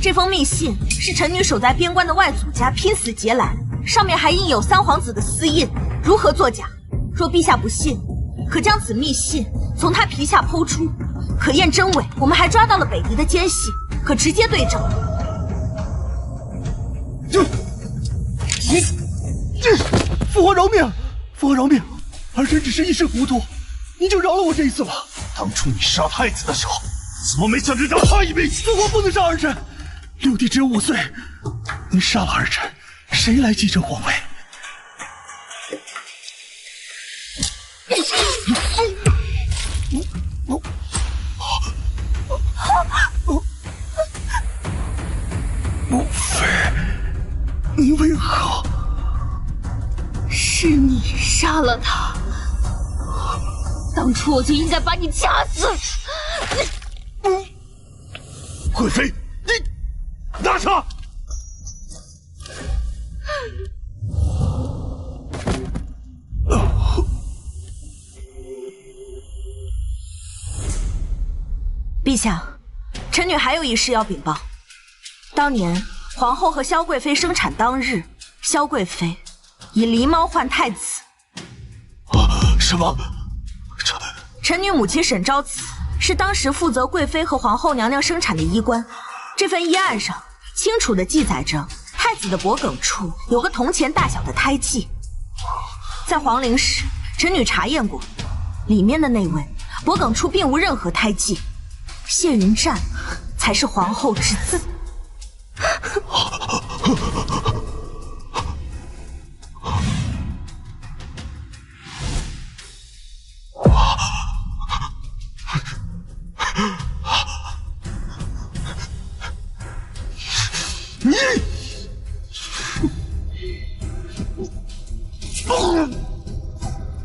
这封密信是臣女守在边关的外祖家拼死劫来，上面还印有三皇子的私印，如何作假？若陛下不信，可将此密信从他皮下剖出，可验真伪。我们还抓到了北狄的奸细，可直接对证。父皇饶命！父皇饶命！儿臣只是一时糊涂，您就饶了我这一次吧。当初你杀太子的时候，怎么没想着饶他一命？父皇不能杀儿臣，六弟只有5岁，您杀了儿臣，谁来继承皇位？母妃，你为何？是你杀了他，当初我就应该把你掐死。贵妃，你拿下！陛下，臣女还有一事要禀报。当年皇后和萧贵妃生产当日，萧贵妃以狸猫换太子。什么？臣女母亲沈昭慈是当时负责贵妃和皇后娘娘生产的医官，这份医案上清楚地记载着太子的脖颈处有个铜钱大小的胎记。在皇陵时，臣女查验过，里面的内卫脖颈处并无任何胎记，谢云战才是皇后之子。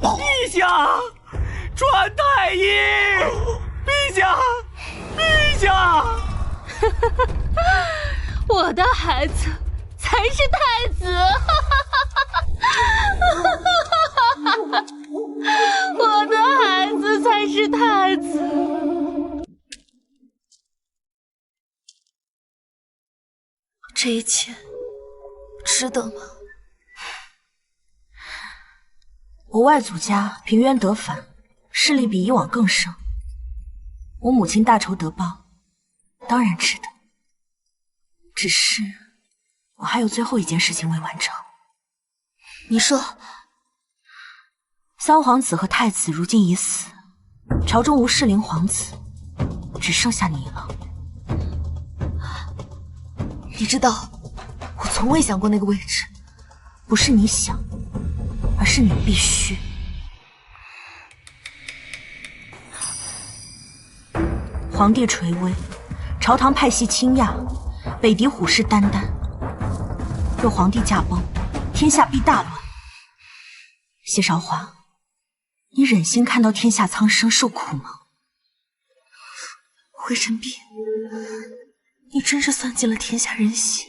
陛下，传太医！陛下，陛下！我的孩子才是太子！我的孩子才是太子！这一切值得吗？我外祖家平冤得反，势力比以往更盛。我母亲大仇得报，当然值得。只是我还有最后一件事情未完成。你说，三皇子和太子如今已死，朝中无适龄皇子，只剩下你了。你知道，我从未想过那个位置。不是你想，而是你必须。皇帝垂危，朝堂派系倾轧，北狄虎视眈眈。若皇帝驾崩，天下必大乱。谢韶华，你忍心看到天下苍生受苦吗？回臣婢，你真是算尽了天下人心。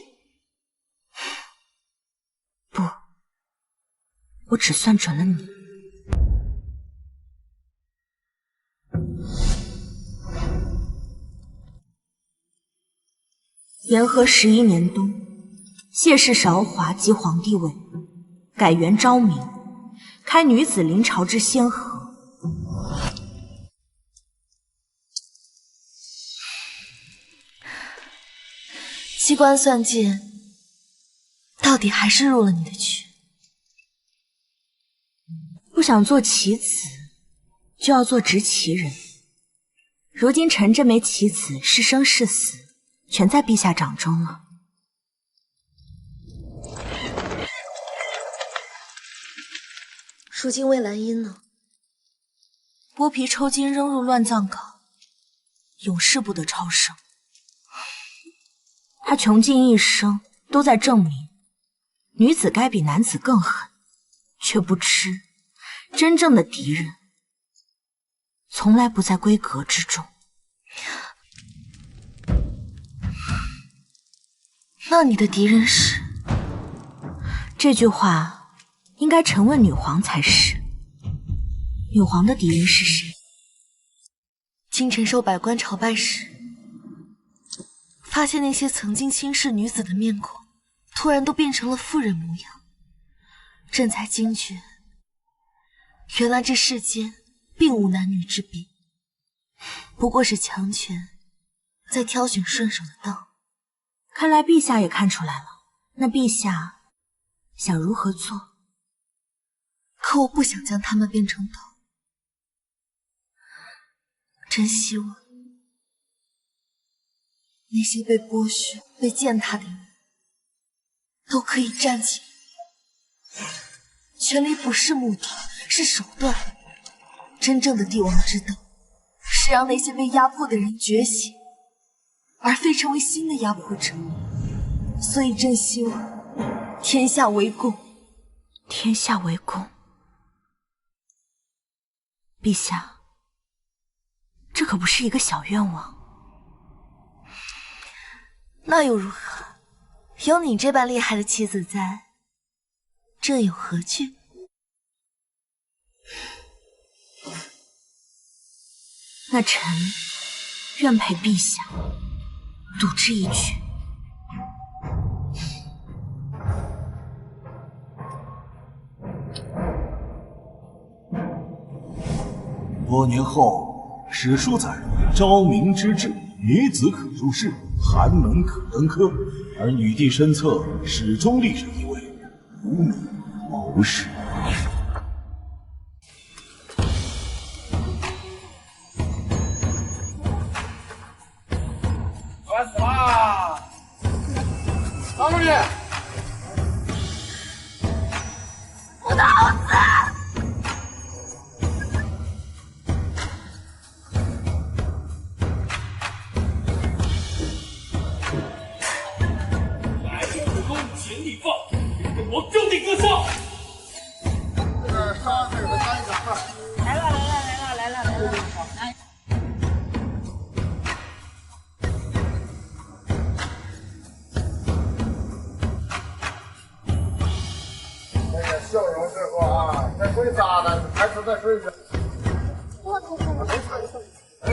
不，我只算准了你。元和11年冬，谢氏韶华即皇帝位，改元昭明，开女子临朝之先河。机关算尽，到底还是入了你的局。不想做棋子，就要做执棋人。如今臣这枚棋子是生是死，全在陛下掌中了。如今魏兰英呢？剥皮抽筋扔入乱葬岗，永世不得超生。他穷尽一生都在证明，女子该比男子更狠，却不知真正的敌人从来不在闺阁之中。那你的敌人是？这句话应该臣问女皇才是。女皇的敌人是谁？今臣受百官朝拜时，发现那些曾经轻视女子的面孔，突然都变成了妇人模样，朕才惊觉，原来这世间并无男女之别，不过是强权在挑选顺手的当。看来陛下也看出来了，那陛下想如何做？可我不想将他们变成头，真希望那些被剥削、被践踏的人都可以站起来。权力不是目的，是手段。真正的帝王之道，是让那些被压迫的人觉醒，而非成为新的压迫者。所以朕希望天下为公。天下为公。陛下，这可不是一个小愿望。那又如何？有你这般厉害的妻子在，朕有何惧？那臣愿陪陛下赌之一局。多年后，史书载昭明之治，女子可入仕，寒门可登科，而女帝身侧始终立着一位无名谋士。烦死啦！张书记，我的儿子！我就地割烧！这杀字的干啥了？来了！来！那个笑容师傅啊，这水咋的？还是在水里？我头上。哎。